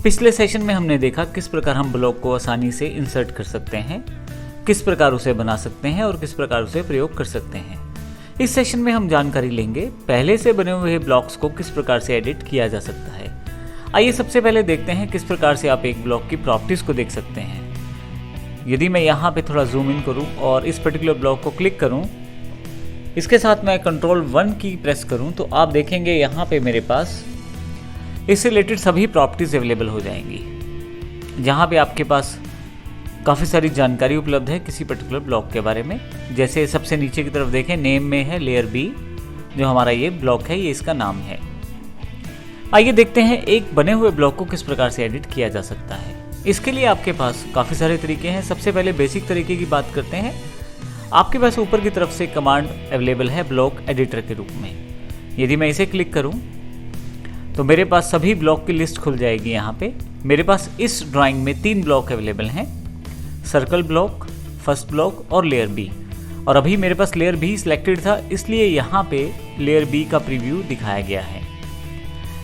पिछले सेशन में हमने देखा किस प्रकार हम ब्लॉक को आसानी से इंसर्ट कर सकते हैं, किस प्रकार उसे बना सकते हैं और किस प्रकार उसे प्रयोग कर सकते हैं। इस सेशन में हम जानकारी लेंगे पहले से बने हुए ब्लॉक्स को किस प्रकार से एडिट किया जा सकता है। आइए सबसे पहले देखते हैं किस प्रकार से आप एक ब्लॉक की प्रॉपर्टीज को देख सकते हैं। यदि मैं यहाँ पे थोड़ा जूम इन करूँ और इस पर्टिकुलर ब्लॉक को क्लिक करूँ, इसके साथ मैं Ctrl+1 की प्रेस करूँ तो आप देखेंगे यहाँ पे मेरे पास इससे रिलेटेड सभी प्रॉपर्टीज अवेलेबल हो जाएंगी, जहाँ पे आपके पास काफ़ी सारी जानकारी उपलब्ध है किसी पर्टिकुलर ब्लॉक के बारे में। जैसे सबसे नीचे की तरफ देखें, नेम में है लेयर बी, जो हमारा ये ब्लॉक है, ये इसका नाम है। आइए देखते हैं एक बने हुए ब्लॉक को किस प्रकार से एडिट किया जा सकता है। इसके लिए आपके पास काफ़ी सारे तरीके हैं। सबसे पहले बेसिक तरीके की बात करते हैं। आपके पास ऊपर की तरफ से कमांड अवेलेबल है ब्लॉक एडिटर के रूप में। यदि मैं इसे क्लिक करूं तो मेरे पास सभी ब्लॉक की लिस्ट खुल जाएगी। यहाँ पे मेरे पास इस ड्राइंग में 3 ब्लॉक अवेलेबल हैं, सर्कल ब्लॉक, फर्स्ट ब्लॉक और लेयर बी। और अभी मेरे पास लेयर बी सिलेक्टेड था, इसलिए यहाँ पे लेयर बी का प्रीव्यू दिखाया गया है।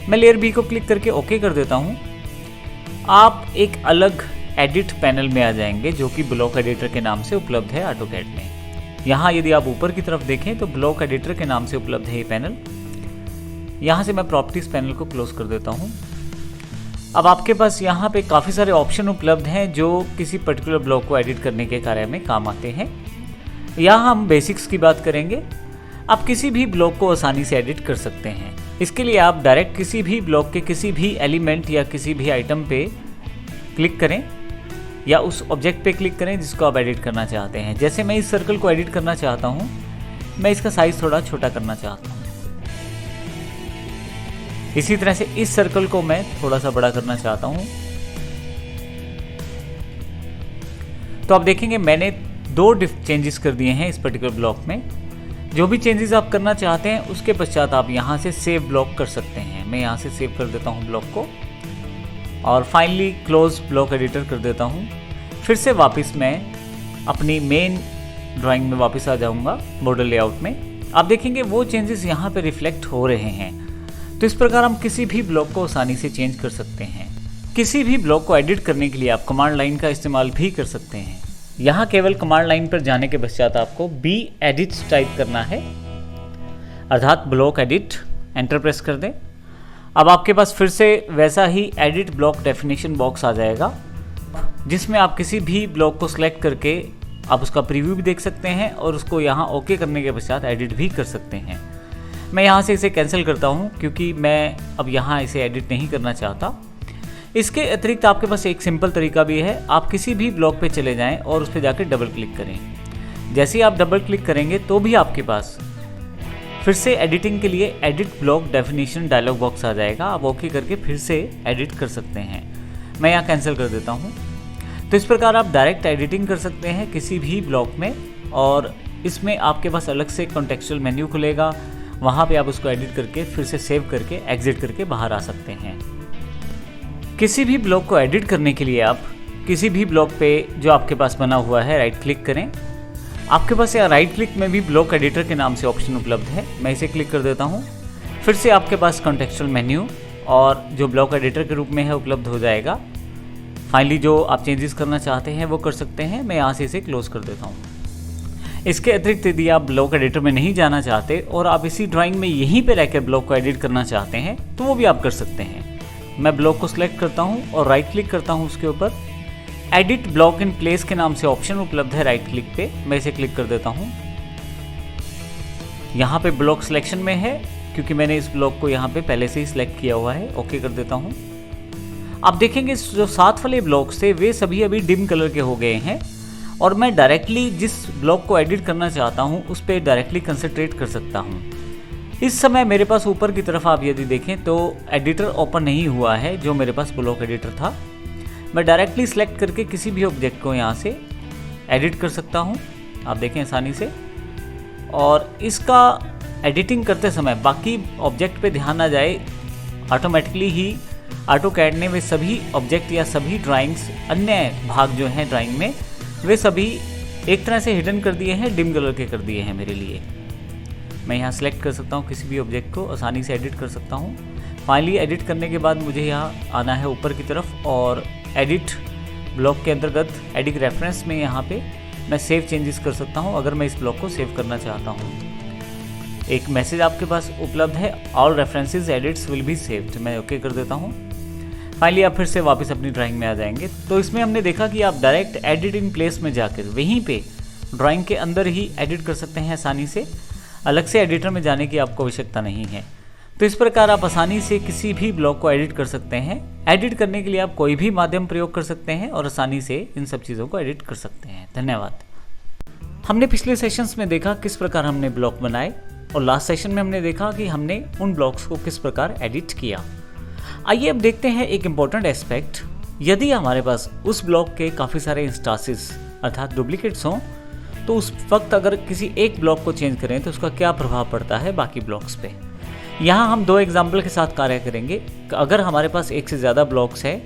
मैं लेयर बी को क्लिक करके ओके कर देता हूँ। आप एक अलग एडिट पैनल में आ जाएंगे जो कि ब्लॉक एडिटर के नाम से उपलब्ध है ऑटोकैड में। यहाँ यदि आप ऊपर की तरफ देखें तो ब्लॉक एडिटर के नाम से उपलब्ध है ये पैनल। यहाँ से मैं प्रॉपर्टीज पैनल को क्लोज कर देता हूँ। अब आपके पास यहाँ पे काफ़ी सारे ऑप्शन उपलब्ध हैं जो किसी पर्टिकुलर ब्लॉक को एडिट करने के कार्य में काम आते हैं। यहाँ हम बेसिक्स की बात करेंगे। आप किसी भी ब्लॉक को आसानी से एडिट कर सकते हैं। इसके लिए आप डायरेक्ट किसी भी ब्लॉक के किसी भी एलिमेंट या किसी भी आइटम पे क्लिक करें या उस ऑब्जेक्ट पे क्लिक करें जिसको आप एडिट करना चाहते हैं। जैसे मैं इस सर्कल को एडिट करना चाहता हूँ, मैं इसका साइज थोड़ा छोटा करना चाहता हूँ। इसी तरह से इस सर्कल को मैं थोड़ा सा बड़ा करना चाहता हूँ। तो आप देखेंगे मैंने 2 चेंजेस कर दिए हैं इस पर्टिकुलर ब्लॉक में। जो भी चेंजेस आप करना चाहते हैं उसके पश्चात आप यहाँ से सेव ब्लॉक कर सकते हैं। मैं यहाँ से सेव कर देता हूँ ब्लॉक को और फाइनली क्लोज ब्लॉक एडिटर कर देता हूँ। फिर से वापस मैं अपनी मेन ड्राइंग में वापस आ जाऊँगा बॉर्डर लेआउट में। आप देखेंगे वो चेंजेस यहाँ पे रिफ्लेक्ट हो रहे हैं। तो इस प्रकार हम किसी भी ब्लॉक को आसानी से चेंज कर सकते हैं। किसी भी ब्लॉक को एडिट करने के लिए आप कमांड लाइन का इस्तेमाल भी कर सकते हैं। यहाँ केवल कमांड लाइन पर जाने के पश्चात आपको बी एडिट टाइप करना है, अर्थात ब्लॉक एडिट। एंटर प्रेस कर दें। अब आपके पास फिर से वैसा ही एडिट ब्लॉक डेफिनेशन बॉक्स आ जाएगा, जिसमें आप किसी भी ब्लॉक को सिलेक्ट करके आप उसका प्रीव्यू भी देख सकते हैं और उसको यहाँ ओके करने के पश्चात एडिट भी कर सकते हैं। मैं यहाँ से इसे कैंसिल करता हूँ क्योंकि मैं अब यहाँ इसे एडिट नहीं करना चाहता। इसके अतिरिक्त आपके पास एक सिंपल तरीका भी है। आप किसी भी ब्लॉक पे चले जाएं और उस पर जाकर डबल क्लिक करें। जैसे ही आप डबल क्लिक करेंगे तो भी आपके पास फिर से एडिटिंग के लिए edit block definition dialog box आ जाएगा। आप ओके करके फिर से एडिट कर सकते हैं। मैं यहाँ कैंसिल कर देता हूँ। तो इस प्रकार आप डायरेक्ट एडिटिंग कर सकते हैं किसी भी ब्लॉक में, और इसमें आपके पास अलग से कॉन्टेक्चुअल मेन्यू खुलेगा। वहाँ पे आप उसको एडिट करके फिर से सेव करके एग्जिट करके बाहर आ सकते हैं। किसी भी ब्लॉक को एडिट करने के लिए आप किसी भी ब्लॉक पे जो आपके पास बना हुआ है राइट क्लिक करें। आपके पास यहाँ राइट क्लिक में भी ब्लॉक एडिटर के नाम से ऑप्शन उपलब्ध है। मैं इसे क्लिक कर देता हूँ। फिर से आपके पास कॉन्टेक्चुअल मेन्यू और जो ब्लॉक एडिटर के रूप में है उपलब्ध हो जाएगा। फाइनली जो आप चेंजेस करना चाहते हैं वो कर सकते हैं। मैं यहाँ से इसे क्लोज कर देता हूँ। इसके अतिरिक्त यदि आप ब्लॉक एडिटर में नहीं जाना चाहते और आप इसी ड्राइंग में यहीं पे रहकर ब्लॉक को एडिट करना चाहते हैं तो वो भी आप कर सकते हैं। मैं ब्लॉक को सिलेक्ट करता हूँ और राइट क्लिक करता हूँ उसके ऊपर। एडिट ब्लॉक इन प्लेस के नाम से ऑप्शन उपलब्ध है राइट क्लिक पे। मैं इसे क्लिक कर देता हूँ। यहाँ पे ब्लॉक सिलेक्शन में है क्योंकि मैंने इस ब्लॉक को यहाँ पे पहले से ही सिलेक्ट किया हुआ है। ओके कर देता हूँ। आप देखेंगे जो साथ वाले ब्लॉक्स थे वे सभी अभी डिम कलर के हो गए हैं और मैं डायरेक्टली जिस ब्लॉक को एडिट करना चाहता हूँ उस पर डायरेक्टली कंसंट्रेट कर सकता हूँ। इस समय मेरे पास ऊपर की तरफ आप यदि देखें तो एडिटर ओपन नहीं हुआ है जो मेरे पास ब्लॉक एडिटर था। मैं डायरेक्टली सिलेक्ट करके किसी भी ऑब्जेक्ट को यहाँ से एडिट कर सकता हूँ, आप देखें आसानी से। और इसका एडिटिंग करते समय बाकी ऑब्जेक्ट पे ध्यान ना जाए, ऑटोमेटिकली ही ऑटोकैड ने वे सभी ऑब्जेक्ट या सभी ड्राइंग्स अन्य भाग जो हैं ड्राइंग में वे सभी एक तरह से हिडन कर दिए हैं, डिम कलर के कर दिए हैं मेरे लिए। मैं यहाँ सेलेक्ट कर सकता हूँ किसी भी ऑब्जेक्ट को, आसानी से एडिट कर सकता हूँ। फाइनली एडिट करने के बाद मुझे यहाँ आना है ऊपर की तरफ और एडिट ब्लॉक के अंतर्गत एडिट रेफरेंस में यहाँ पे मैं सेव चेंजेस कर सकता हूँ अगर मैं इस ब्लॉक को सेव करना चाहता हूँ। एक मैसेज आपके पास उपलब्ध है, all references edits will be saved. मैं ओके कर देता हूँ। फाइनली आप फिर से वापस अपनी ड्राइंग में आ जाएंगे। तो इसमें हमने देखा कि आप डायरेक्ट एडिट इन प्लेस में जाकर वहीं पे ड्राइंग के अंदर ही एडिट कर सकते हैं आसानी से, अलग से एडिटर में जाने की आपको आवश्यकता नहीं है। तो इस प्रकार आप आसानी से किसी भी ब्लॉक को एडिट कर सकते हैं। एडिट करने के लिए आप कोई भी माध्यम प्रयोग कर सकते हैं और आसानी से इन सब चीज़ों को एडिट कर सकते हैं। धन्यवाद। हमने पिछले सेशंस में देखा किस प्रकार हमने ब्लॉक बनाए और लास्ट सेशन में हमने देखा कि हमने उन ब्लॉक्स को किस प्रकार एडिट किया। आइए अब देखते हैं एक इम्पॉर्टेंट एस्पेक्ट। यदि हमारे पास उस ब्लॉक के काफ़ी सारे इंस्टांसेस अर्थात डुप्लीकेट्स हों तो उस वक्त अगर किसी एक ब्लॉक को चेंज करें तो उसका क्या प्रभाव पड़ता है बाकी ब्लॉक्स पे। यहाँ हम दो एग्जाम्पल के साथ कार्य करेंगे। अगर हमारे पास एक से ज़्यादा ब्लॉक्स है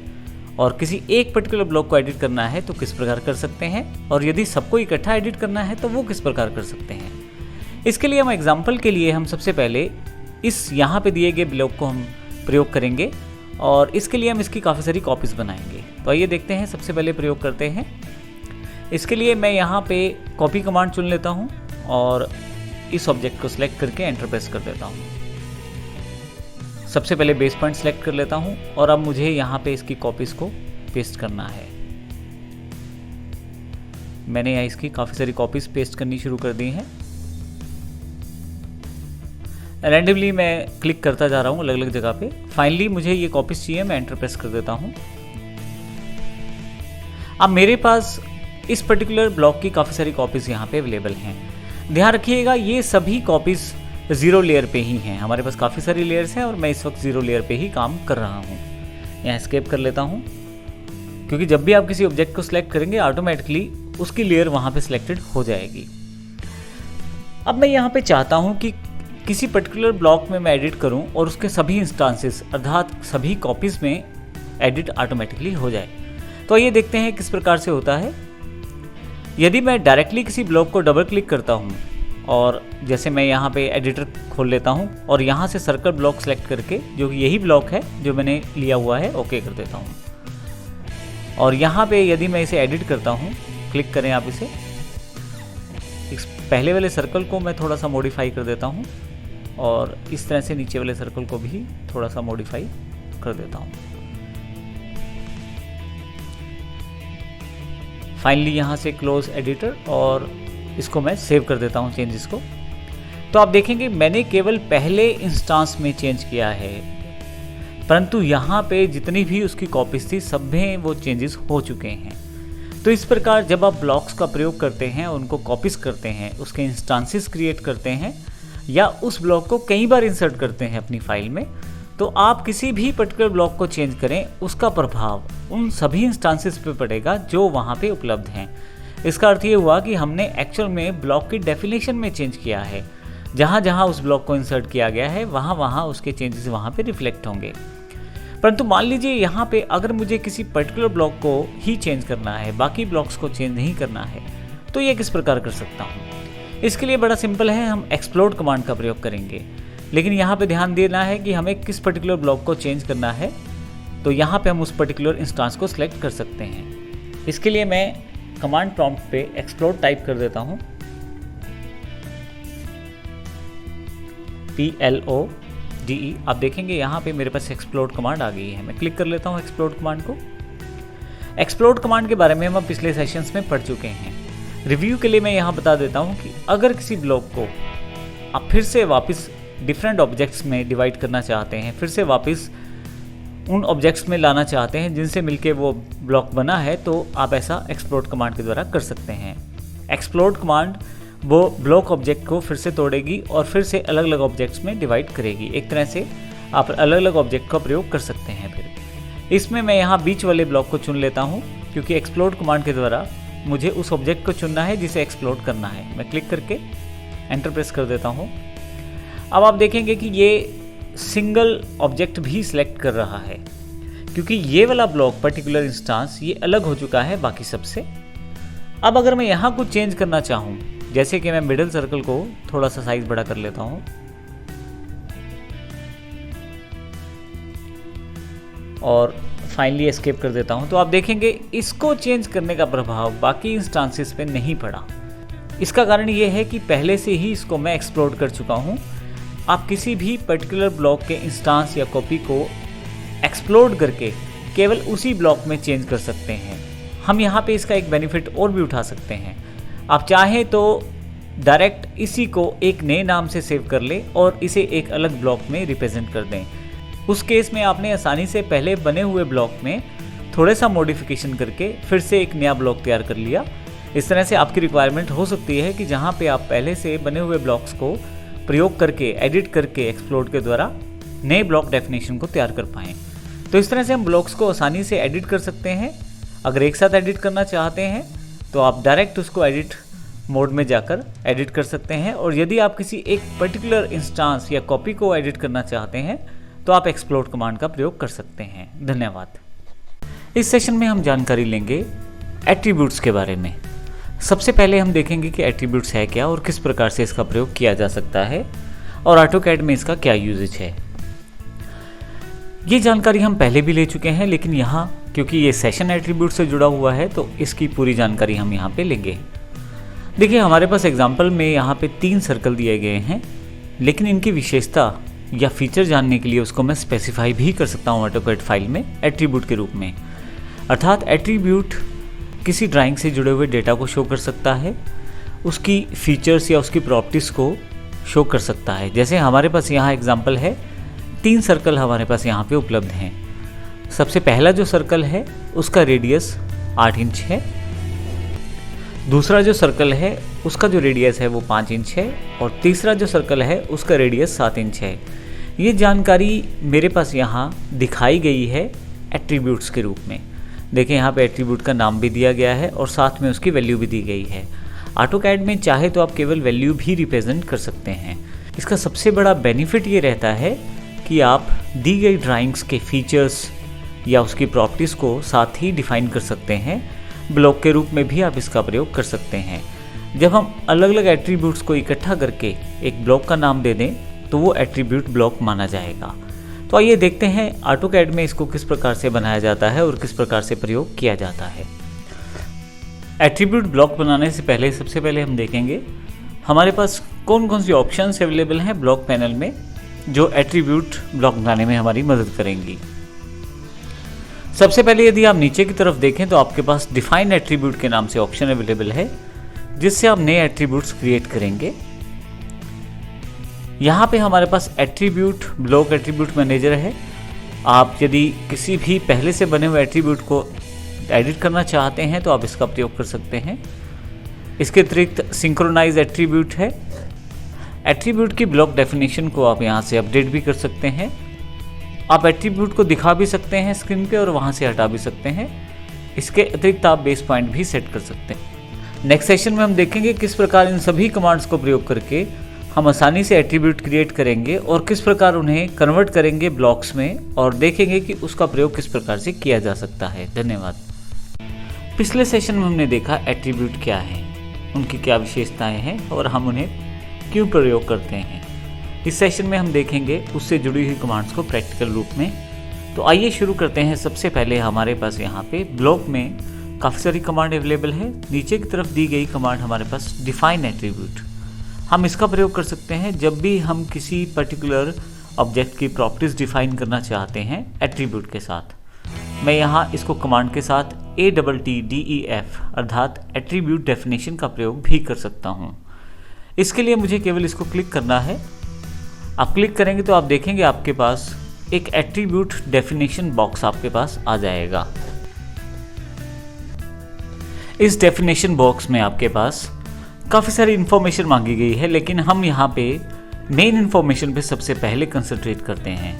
और किसी एक पर्टिकुलर ब्लॉक को एडिट करना है तो किस प्रकार कर सकते हैं, और यदि सबको इकट्ठा एडिट करना है तो वो किस प्रकार कर सकते हैं। इसके लिए हम एग्जाम्पल के लिए हम सबसे पहले इस यहाँ पे दिए गए ब्लॉक को हम प्रयोग करेंगे और इसके लिए हम इसकी काफ़ी सारी कॉपीज़ बनाएंगे। तो आइए देखते हैं, सबसे पहले प्रयोग करते हैं। इसके लिए मैं यहाँ पे कॉपी कमांड चुन लेता हूँ और इस ऑब्जेक्ट को सिलेक्ट करके एंटर प्रेस कर देता हूँ। सबसे पहले बेस पॉइंट सेलेक्ट कर लेता हूं और अब मुझे यहाँ पे इसकी कॉपीज को पेस्ट करना है। मैंने यहाँ इसकी काफ़ी सारी कॉपीज पेस्ट करनी शुरू कर दी हैं। रैंडमली मैं क्लिक करता जा रहा हूँ अलग अलग जगह पे। फाइनली मुझे ये कॉपीज चाहिए, मैं एंटर प्रेस कर देता हूँ। अब मेरे पास इस पर्टिकुलर ब्लॉक की काफ़ी सारी कॉपीज यहाँ पे अवेलेबल हैं। ध्यान रखिएगा ये सभी कॉपीज जीरो लेयर पे ही हैं। हमारे पास काफ़ी सारी लेयर्स हैं और मैं इस वक्त जीरो लेयर पे ही काम कर रहा हूँ। यहाँ एस्केप कर लेता हूँ क्योंकि जब भी आप किसी ऑब्जेक्ट को सिलेक्ट करेंगे ऑटोमेटिकली उसकी लेयर वहाँ पे सिलेक्टेड हो जाएगी। अब मैं यहाँ पे चाहता हूँ कि किसी पर्टिकुलर ब्लॉक में मैं एडिट करूँ और उसके सभी इंस्टांसेस अर्थात सभी कॉपीज़ में एडिट ऑटोमेटिकली हो जाए। तो ये देखते हैं किस प्रकार से होता है। यदि मैं डायरेक्टली किसी ब्लॉक को डबल क्लिक करता हूँ और जैसे मैं यहाँ पे एडिटर खोल लेता हूँ और यहाँ से सर्कल ब्लॉक सेलेक्ट करके, जो कि यही ब्लॉक है जो मैंने लिया हुआ है, ओके कर देता हूँ। और यहाँ पे यदि मैं इसे एडिट करता हूँ, क्लिक करें आप इसे, इस पहले वाले सर्कल को मैं थोड़ा सा मॉडिफाई कर देता हूँ और इस तरह से नीचे वाले सर्कल को भी थोड़ा सा मॉडिफाई कर देता हूँ। फाइनली यहाँ से क्लोज एडिटर और इसको मैं सेव कर देता हूँ चेंजेस को। तो आप देखेंगे मैंने केवल पहले इंस्टांस में चेंज किया है, परंतु यहाँ पे जितनी भी उसकी कॉपीज थी सब में वो चेंजेस हो चुके हैं। तो इस प्रकार जब आप ब्लॉक्स का प्रयोग करते हैं, उनको कॉपीज करते हैं, उसके इंस्टांसेस क्रिएट करते हैं या उस ब्लॉक को कई बार इंसर्ट करते हैं अपनी फाइल में, तो आप किसी भी पर्टिकुलर ब्लॉक को चेंज करें उसका प्रभाव उन सभी इंस्टांसेस पे पड़ेगा जो वहाँ पे उपलब्ध हैं। इसका अर्थ ये हुआ कि हमने एक्चुअल में ब्लॉक की डेफिनेशन में चेंज किया है। जहाँ जहाँ उस ब्लॉक को इंसर्ट किया गया है वहाँ वहाँ उसके चेंजेस वहाँ पे रिफ्लेक्ट होंगे। परंतु मान लीजिए यहाँ पे अगर मुझे किसी पर्टिकुलर ब्लॉक को ही चेंज करना है, बाकी ब्लॉक्स को चेंज नहीं करना है, तो ये किस प्रकार कर सकता हूँ। इसके लिए बड़ा सिंपल है, हम एक्सप्लोड कमांड का प्रयोग करेंगे। लेकिन यहाँ पे ध्यान देना है कि हमें किस पर्टिकुलर ब्लॉक को चेंज करना है, तो यहाँ पे हम उस पर्टिकुलर इंस्टांस को सिलेक्ट कर सकते हैं। इसके लिए मैं कमांड प्रॉम्प्ट पे एक्सप्लोड टाइप कर देता हूँ, PLODE। आप देखेंगे यहाँ पे मेरे पास एक्सप्लोड कमांड आ गई है। मैं क्लिक कर लेता हूँ एक्सप्लोड कमांड को। एक्सप्लोड कमांड के बारे में हम पिछले सेशंस में पढ़ चुके हैं। रिव्यू के लिए मैं यहाँ बता देता हूँ कि अगर किसी ब्लॉक को आप फिर से वापस डिफरेंट ऑब्जेक्ट्स में डिवाइड करना चाहते हैं, फिर से वापस उन ऑब्जेक्ट्स में लाना चाहते हैं जिनसे मिलके वो ब्लॉक बना है, तो आप ऐसा एक्सप्लोड कमांड के द्वारा कर सकते हैं। एक्सप्लोड कमांड वो ब्लॉक ऑब्जेक्ट को फिर से तोड़ेगी और फिर से अलग अलग ऑब्जेक्ट्स में डिवाइड करेगी। एक तरह से आप अलग अलग ऑब्जेक्ट का प्रयोग कर सकते हैं। फिर इसमें मैं यहाँ बीच वाले ब्लॉक को चुन लेता हूँ क्योंकि एक्सप्लोड कमांड के द्वारा मुझे उस ऑब्जेक्ट को चुनना है जिसे एक्सप्लोड करना है। मैं क्लिक करके एंटर प्रेस कर देता हूँ। अब आप देखेंगे कि ये सिंगल ऑब्जेक्ट भी सिलेक्ट कर रहा है क्योंकि ये वाला ब्लॉक पर्टिकुलर इंस्टांस ये अलग हो चुका है बाकी सबसे। अब अगर मैं यहाँ कुछ चेंज करना चाहूँ, जैसे कि मैं मिडिल सर्कल को थोड़ा सा साइज बड़ा कर लेता हूँ, और फाइनली एस्केप कर देता हूँ, तो आप देखेंगे इसको चेंज करने का प्रभाव बाकी इंस्टांसेस पे नहीं पड़ा। इसका कारण ये है कि पहले से ही इसको मैं एक्सप्लोर कर चुका हूँ। आप किसी भी पर्टिकुलर ब्लॉक के इंस्टांस या कॉपी को एक्सप्लोर करके केवल उसी ब्लॉक में चेंज कर सकते हैं। हम यहाँ पे इसका एक बेनिफिट और भी उठा सकते हैं। आप चाहें तो डायरेक्ट इसी को एक नए नाम से सेव कर लें और इसे एक अलग ब्लॉक में रिप्रेजेंट कर दें। उस केस में आपने आसानी से पहले बने हुए ब्लॉक में थोड़ा सा मॉडिफिकेशन करके फिर से एक नया ब्लॉक तैयार कर लिया। इस तरह से आपकी रिक्वायरमेंट हो सकती है कि जहाँ पे आप पहले से बने हुए ब्लॉक्स को प्रयोग करके, एडिट करके, एक्सप्लोर के द्वारा नए ब्लॉक डेफिनेशन को तैयार कर पाएँ। तो इस तरह से हम ब्लॉक्स को आसानी से एडिट कर सकते हैं। अगर एक साथ एडिट करना चाहते हैं तो आप डायरेक्ट उसको एडिट मोड में जाकर एडिट कर सकते हैं, और यदि आप किसी एक पर्टिकुलर इंस्टांस या कॉपी को एडिट करना चाहते हैं तो आप एक्सप्लोर कमांड का प्रयोग कर सकते हैं। धन्यवाद। इस सेशन में हम जानकारी लेंगे एट्रीब्यूट्स के बारे में। सबसे पहले हम देखेंगे कि एट्रीब्यूट्स है क्या और किस प्रकार से इसका प्रयोग किया जा सकता है और ऑटोकैड में इसका क्या यूजेज है। ये जानकारी हम पहले भी ले चुके हैं, लेकिन यहाँ क्योंकि ये सेशन एट्रीब्यूट से जुड़ा हुआ है तो इसकी पूरी जानकारी हम यहाँ पे लेंगे। देखिए, हमारे पास एग्जाम्पल में यहाँ पे 3 सर्कल दिए गए हैं, लेकिन इनकी विशेषता या फीचर जानने के लिए उसको मैं स्पेसिफाई भी कर सकता हूँ ऑटोकैड फाइल में एट्रीब्यूट के रूप में। अर्थात एट्रीब्यूट किसी ड्राइंग से जुड़े हुए डेटा को शो कर सकता है, उसकी फीचर्स या उसकी प्रॉपर्टीज़ को शो कर सकता है। जैसे हमारे पास यहाँ एग्जाम्पल है, 3 सर्कल हमारे पास यहाँ पे उपलब्ध हैं। सबसे पहला जो सर्कल है उसका रेडियस 8 इंच है। दूसरा जो सर्कल है उसका जो रेडियस है वो 5 इंच है, और तीसरा जो सर्कल है उसका रेडियस 7 इंच है। ये जानकारी मेरे पास यहाँ दिखाई गई है एट्रीब्यूट्स के रूप में। देखिए, यहाँ पे एट्रीब्यूट का नाम भी दिया गया है और साथ में उसकी वैल्यू भी दी गई है। ऑटोकैड में चाहे तो आप केवल वैल्यू भी रिप्रेजेंट कर सकते हैं। इसका सबसे बड़ा बेनिफिट ये रहता है कि आप दी गई ड्राइंग्स के फीचर्स या उसकी प्रॉपर्टीज़ को साथ ही डिफाइन कर सकते हैं। ब्लॉक के रूप में भी आप इसका प्रयोग कर सकते हैं। जब हम अलग अलग एट्रीब्यूट्स को इकट्ठा करके एक ब्लॉक का नाम दे दें तो वो एट्रीब्यूट ब्लॉक माना जाएगा। तो आइए देखते हैं ऑटोकैड में इसको किस प्रकार से बनाया जाता है और किस प्रकार से प्रयोग किया जाता है। एट्रीब्यूट ब्लॉक बनाने से पहले सबसे पहले हम देखेंगे हमारे पास कौन कौन सी ऑप्शंस अवेलेबल हैं ब्लॉक पैनल में जो एट्रीब्यूट ब्लॉक बनाने में हमारी मदद करेंगी। सबसे पहले यदि आप नीचे की तरफ देखें तो आपके पास डिफाइन एट्रीब्यूट के नाम से ऑप्शन अवेलेबल है, जिससे आप नए एट्रीब्यूट्स क्रिएट करेंगे। यहाँ पे हमारे पास एट्रीब्यूट ब्लॉक एट्रीब्यूट मैनेजर है। आप यदि किसी भी पहले से बने हुए एट्रीब्यूट को एडिट करना चाहते हैं तो आप इसका प्रयोग कर सकते हैं। इसके अतिरिक्त सिंक्रोनाइज एट्रीब्यूट है। एट्रीब्यूट की ब्लॉक डेफिनेशन को आप यहाँ से अपडेट भी कर सकते हैं। आप एट्रीब्यूट को दिखा भी सकते हैं स्क्रीन पे और वहाँ से हटा भी सकते हैं। इसके अतिरिक्त आप बेस पॉइंट भी सेट कर सकते हैं। नेक्स्ट सेशन में हम देखेंगे किस प्रकार इन सभी कमांड्स को प्रयोग करके हम आसानी से एट्रीब्यूट क्रिएट करेंगे और किस प्रकार उन्हें कन्वर्ट करेंगे ब्लॉक्स में, और देखेंगे कि उसका प्रयोग किस प्रकार से किया जा सकता है। धन्यवाद। पिछले सेशन में हमने देखा एट्रीब्यूट क्या है, उनकी क्या विशेषताएं हैं और हम उन्हें क्यों प्रयोग करते हैं। इस सेशन में हम देखेंगे उससे जुड़ी हुई कमांड्स को प्रैक्टिकल रूप में। तो आइए शुरू करते हैं। सबसे पहले हमारे पास यहाँ पे ब्लॉक में काफ़ी सारी कमांड अवेलेबल है। नीचे की तरफ दी गई कमांड हमारे पास डिफाइन एट्रीब्यूट, हम इसका प्रयोग कर सकते हैं जब भी हम किसी पर्टिकुलर ऑब्जेक्ट की प्रॉपर्टीज़ डिफाइन करना चाहते हैं एट्रीब्यूट के साथ। मैं यहाँ इसको कमांड के साथ ATTDEF अर्थात एट्रीब्यूट डेफिनेशन का प्रयोग भी कर सकता हूँ। इसके लिए मुझे केवल इसको क्लिक करना है। आप क्लिक करेंगे तो आप देखेंगे आपके पास एक एट्रीब्यूट डेफिनेशन बॉक्स आपके पास आ जाएगा। इस डेफिनेशन बॉक्स में आपके पास काफ़ी सारी इन्फॉर्मेशन मांगी गई है, लेकिन हम यहाँ पे मेन इन्फॉर्मेशन पे सबसे पहले कंसंट्रेट करते हैं।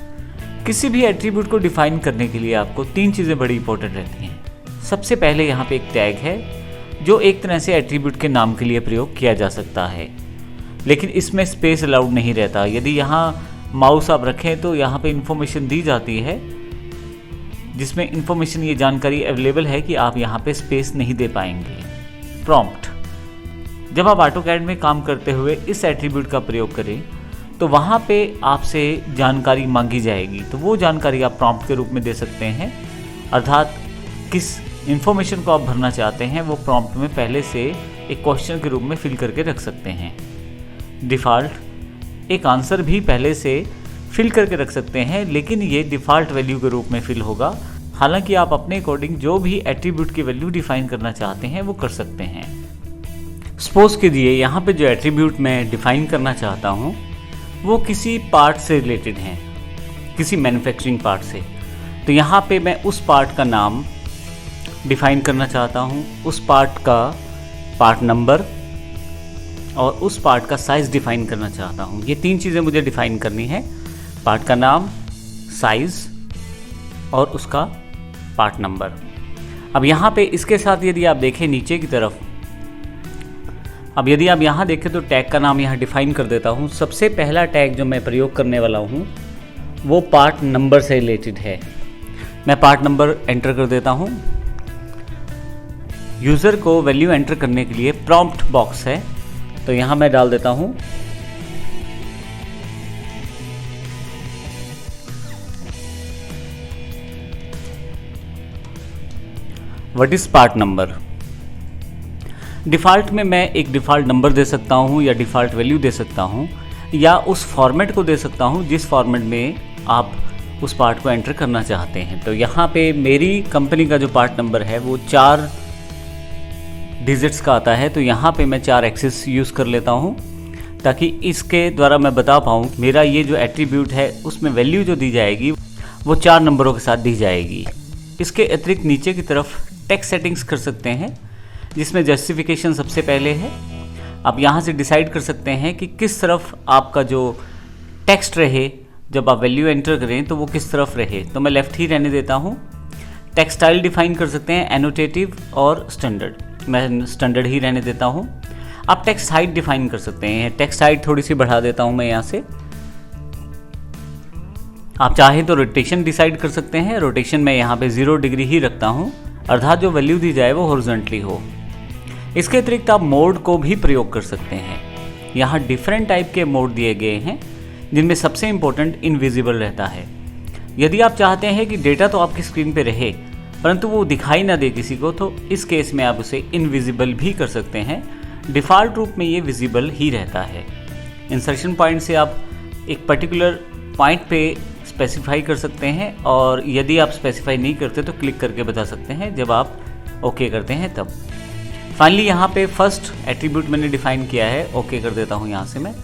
किसी भी एट्रीब्यूट को डिफाइन करने के लिए आपको 3 चीज़ें बड़ी इंपॉर्टेंट रहती हैं। सबसे पहले यहाँ पे एक टैग है जो एक तरह से एट्रीब्यूट के नाम के लिए प्रयोग किया जा सकता है, लेकिन इसमें स्पेस अलाउड नहीं रहता। यदि यहाँ माउस आप रखें तो यहाँ पे इन्फॉर्मेशन दी जाती है जिसमें इन्फॉर्मेशन ये जानकारी अवेलेबल है कि आप यहाँ पे स्पेस नहीं दे पाएंगे। प्रॉम्प्ट, जब आप ऑटोकैड में काम करते हुए इस एट्रीब्यूट का प्रयोग करें तो वहाँ पे आपसे जानकारी मांगी जाएगी, तो वो जानकारी आप प्रॉम्प्ट के रूप में दे सकते हैं। अर्थात किस इन्फॉर्मेशन को आप भरना चाहते हैं वो प्रॉम्प्ट में पहले से एक क्वेश्चन के रूप में फिल करके रख सकते हैं। डिफ़ॉल्ट एक आंसर भी पहले से फिल करके रख सकते हैं, लेकिन ये डिफ़ॉल्ट वैल्यू के रूप में फिल होगा। हालांकि आप अपने अकॉर्डिंग जो भी एट्रीब्यूट की वैल्यू डिफाइन करना चाहते हैं वो कर सकते हैं। सपोज कीजिए यहाँ पे जो एट्रीब्यूट मैं डिफाइन करना चाहता हूँ वो किसी पार्ट से रिलेटेड है, किसी मैन्युफैक्चरिंग पार्ट से। तो यहाँ पे मैं उस पार्ट का नाम डिफाइन करना चाहता हूँ, उस पार्ट का पार्ट नंबर और उस पार्ट का साइज़ डिफाइन करना चाहता हूँ। ये 3 चीज़ें मुझे डिफाइन करनी है, पार्ट का नाम, साइज़ और उसका पार्ट नंबर। अब यहाँ पे इसके साथ यदि आप देखें नीचे की तरफ, अब यदि आप यहाँ देखें तो टैग का नाम यहाँ डिफाइन कर देता हूँ। सबसे पहला टैग जो मैं प्रयोग करने वाला हूँ वो पार्ट नंबर से रिलेटेड है। मैं पार्ट नंबर एंटर कर देता हूँ। यूज़र को वैल्यू एंटर करने के लिए प्रॉम्प्ट बॉक्स है, तो यहाँ मैं डाल देता हूँ what is part number. Default में मैं एक डिफ़ॉल्ट नंबर दे सकता हूँ या डिफ़ॉल्ट वैल्यू दे सकता हूँ, या उस फॉर्मेट को दे सकता हूँ जिस फॉर्मेट में आप उस पार्ट को एंटर करना चाहते हैं। तो यहाँ पे मेरी कंपनी का जो पार्ट नंबर है वो 4 डिजिट्स का आता है, तो यहाँ पे मैं 4 एक्सेस यूज़ कर लेता हूँ ताकि इसके द्वारा मैं बता पाऊँ मेरा ये जो एट्रीब्यूट है उसमें वैल्यू जो दी जाएगी वो 4 नंबरों के साथ दी जाएगी। इसके अतिरिक्त नीचे की तरफ टेक्स्ट सेटिंग्स कर सकते हैं, जिसमें जस्टिफिकेशन सबसे पहले है। आप यहाँ से डिसाइड कर सकते हैं कि किस तरफ आपका जो टेक्स्ट रहे, जब आप वैल्यू एंटर करें तो वो किस तरफ रहे। तो मैं लेफ़्ट ही रहने देता हूँ। टेक्स्ट स्टाइल डिफाइन कर सकते हैं, एनोटेटिव और स्टैंडर्ड। मैं स्टैंडर्ड ही रहने देता हूँ। आप टेक्स्ट हाइट डिफाइन कर सकते हैं। टेक्स्ट हाइट थोड़ी सी बढ़ा देता हूँ मैं यहाँ से। आप चाहें तो रोटेशन डिसाइड कर सकते हैं। रोटेशन मैं यहाँ पे 0 डिग्री ही रखता हूँ, अर्थात जो वैल्यू दी जाए वो हॉरिजॉन्टली हो। इसके अतिरिक्त आप मोड को भी प्रयोग कर सकते हैं। यहाँ डिफरेंट टाइप के मोड दिए गए हैं, जिनमें सबसे इम्पोर्टेंट इनविजिबल रहता है। यदि आप चाहते हैं कि डेटा तो आपकी स्क्रीन पे रहे परंतु वो दिखाई ना दे किसी को, तो इस केस में आप उसे इनविजिबल भी कर सकते हैं। डिफ़ॉल्ट रूप में ये विजिबल ही रहता है। इंसर्शन पॉइंट से आप एक पर्टिकुलर पॉइंट पे स्पेसिफाई कर सकते हैं, और यदि आप स्पेसिफाई नहीं करते तो क्लिक करके बता सकते हैं जब आप ओके करते हैं तब। फाइनली यहाँ पे फर्स्ट एट्रीब्यूट मैंने डिफाइन किया है, ओके कर देता हूँ यहाँ से मैं।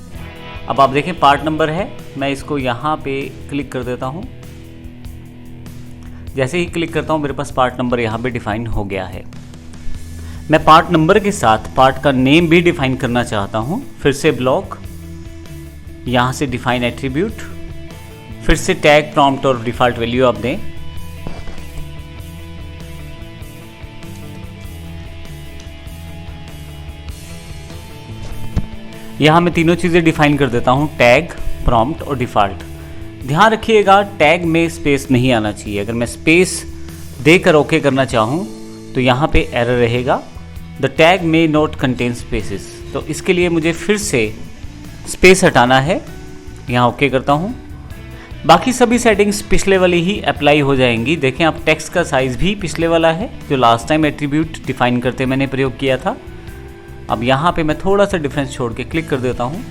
अब आप देखें पार्ट नंबर है, मैं इसको यहाँ पे क्लिक कर देता हूँ। जैसे ही क्लिक करता हूँ मेरे पास पार्ट नंबर यहाँ पे डिफाइन हो गया है। मैं पार्ट नंबर के साथ पार्ट का नेम भी डिफाइन करना चाहता हूँ। फिर से ब्लॉक, यहाँ से डिफाइन एट्रीब्यूट, फिर से टैग, प्रॉम्प्ट और डिफ़ॉल्ट वैल्यू आप दें। यहाँ मैं तीनों चीज़ें डिफाइन कर देता हूँ, टैग, प्रॉम्प्ट और डिफ़ॉल्ट। ध्यान रखिएगा टैग में स्पेस नहीं आना चाहिए। अगर मैं स्पेस देकर ओके करना चाहूँ तो यहाँ पे एरर रहेगा, the tag may not contain spaces. तो इसके लिए मुझे फिर से स्पेस हटाना है। यहाँ ओके करता हूँ। बाकी सभी सेटिंग्स पिछले वाली ही अप्लाई हो जाएंगी। देखें आप टेक्स्ट का साइज़ भी पिछले वाला है जो लास्ट टाइम एट्रीब्यूट डिफाइन करते मैंने प्रयोग किया था। अब यहाँ पे मैं थोड़ा सा डिफरेंस छोड़ के क्लिक कर देता हूँ,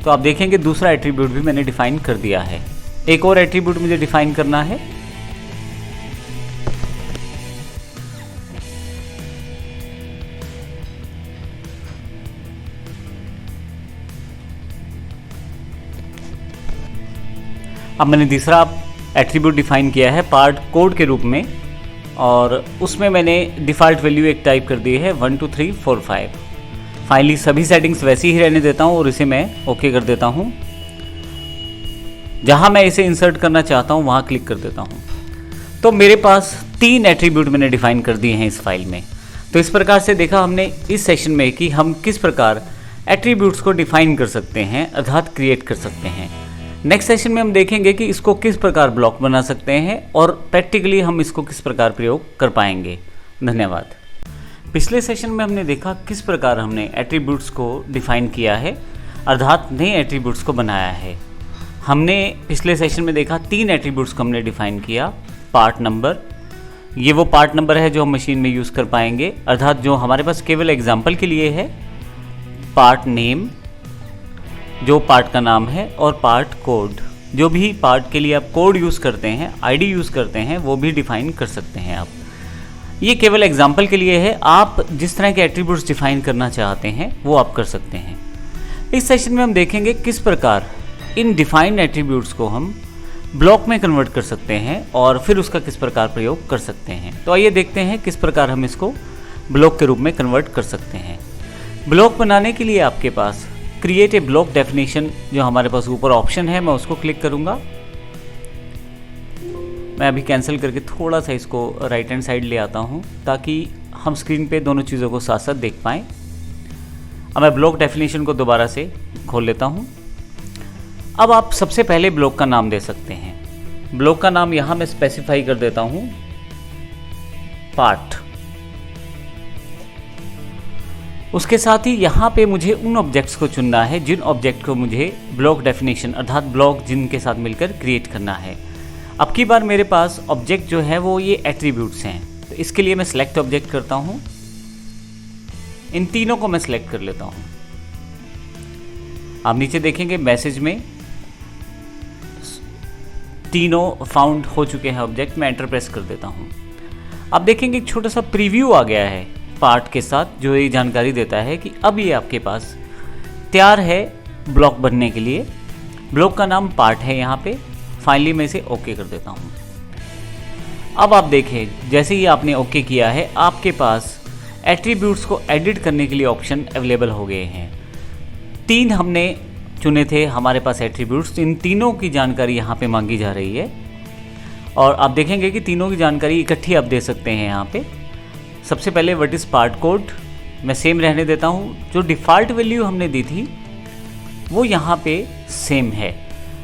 तो आप देखेंगे दूसरा एट्रीब्यूट भी मैंने डिफाइन कर दिया है। एक और एट्रीब्यूट मुझे डिफाइन करना है। अब मैंने तीसरा एट्रीब्यूट डिफाइन किया है पार्ट कोड के रूप में, और उसमें मैंने डिफ़ॉल्ट वैल्यू एक टाइप कर दी है 1 2 3 4 5। फाइनली सभी सेटिंग्स वैसी ही रहने देता हूँ और इसे मैं ओके कर देता हूँ। जहाँ मैं इसे इंसर्ट करना चाहता हूँ वहाँ क्लिक कर देता हूँ। तो मेरे पास 3 एट्रीब्यूट मैंने डिफाइन कर दिए हैं इस फाइल में। तो इस प्रकार से देखा हमने इस सेशन में कि हम किस प्रकार एट्रीब्यूट्स को डिफाइन कर सकते हैं, अर्थात क्रिएट कर सकते हैं। नेक्स्ट सेशन में हम देखेंगे कि इसको किस प्रकार ब्लॉक बना सकते हैं और प्रैक्टिकली हम इसको किस प्रकार प्रयोग कर पाएंगे। धन्यवाद। पिछले सेशन में हमने देखा किस प्रकार हमने एट्रीब्यूट्स को डिफाइन किया है, अर्थात नए एट्रीब्यूट्स को बनाया है। हमने पिछले सेशन में देखा 3 एट्रीब्यूट्स को हमने डिफाइन किया। पार्ट नंबर, ये वो पार्ट नंबर है जो हम मशीन में यूज़ कर पाएंगे, अर्थात जो हमारे पास केवल एग्जाम्पल के लिए है। पार्ट नेम, जो पार्ट का नाम है, और पार्ट कोड, जो भी पार्ट के लिए आप कोड यूज़ करते हैं, आईडी यूज़ करते हैं, वो भी डिफाइन कर सकते हैं आप। ये केवल एग्जाम्पल के लिए है, आप जिस तरह के एट्रीब्यूट्स डिफाइन करना चाहते हैं वो आप कर सकते हैं। इस सेशन में हम देखेंगे किस प्रकार इन डिफाइंड एट्रीब्यूट्स को हम ब्लॉक में कन्वर्ट कर सकते हैं और फिर उसका किस प्रकार प्रयोग कर सकते हैं। तो आइए देखते हैं किस प्रकार हम इसको ब्लॉक के रूप में कन्वर्ट कर सकते हैं। ब्लॉक बनाने के लिए आपके पास क्रिएट ए ब्लॉक डेफिनेशन, जो हमारे पास ऊपर ऑप्शन है, मैं उसको क्लिक करूंगा। मैं अभी कैंसिल करके थोड़ा सा इसको राइट हैंड साइड ले आता हूं ताकि हम स्क्रीन पे दोनों चीज़ों को साथ साथ देख पाएँ। अब मैं ब्लॉक डेफिनेशन को दोबारा से खोल लेता हूं। अब आप सबसे पहले ब्लॉक का नाम दे सकते हैं। ब्लॉक का नाम यहाँ मैं स्पेसिफाई कर देता हूं, पार्ट। उसके साथ ही यहाँ पे मुझे उन ऑब्जेक्ट्स को चुनना है जिन ऑब्जेक्ट को मुझे ब्लॉक डेफिनेशन अर्थात ब्लॉक जिनके साथ मिलकर क्रिएट करना है। अब की बार मेरे पास ऑब्जेक्ट जो है वो ये एट्रीब्यूट्स हैं, तो इसके लिए मैं सिलेक्ट ऑब्जेक्ट करता हूँ। इन तीनों को मैं सिलेक्ट कर लेता हूँ। आप नीचे देखेंगे मैसेज में तीनों फाउंड हो चुके हैं ऑब्जेक्ट। मैं एंटर प्रेस कर देता हूँ। आप देखेंगे एक छोटा सा प्रीव्यू आ गया है पार्ट के साथ, जो ये जानकारी देता है कि अब ये आपके पास तैयार है ब्लॉक बनने के लिए। ब्लॉक का नाम पार्ट है यहाँ पे। फाइनली मैं इसे ओके कर देता हूँ। अब आप देखें, जैसे ही आपने ओके किया है, आपके पास एट्रीब्यूट्स को एडिट करने के लिए ऑप्शन अवेलेबल हो गए हैं। 3 हमने चुने थे हमारे पास एट्रीब्यूट्स, इन तीनों की जानकारी यहाँ पे मांगी जा रही है और आप देखेंगे कि तीनों की जानकारी इकट्ठी आप दे सकते हैं यहाँ पे। सबसे पहले व्हाट इज़ पार्ट कोड, मैं सेम रहने देता हूँ। जो डिफ़ॉल्ट वैल्यू हमने दी थी वो यहाँ पे सेम है,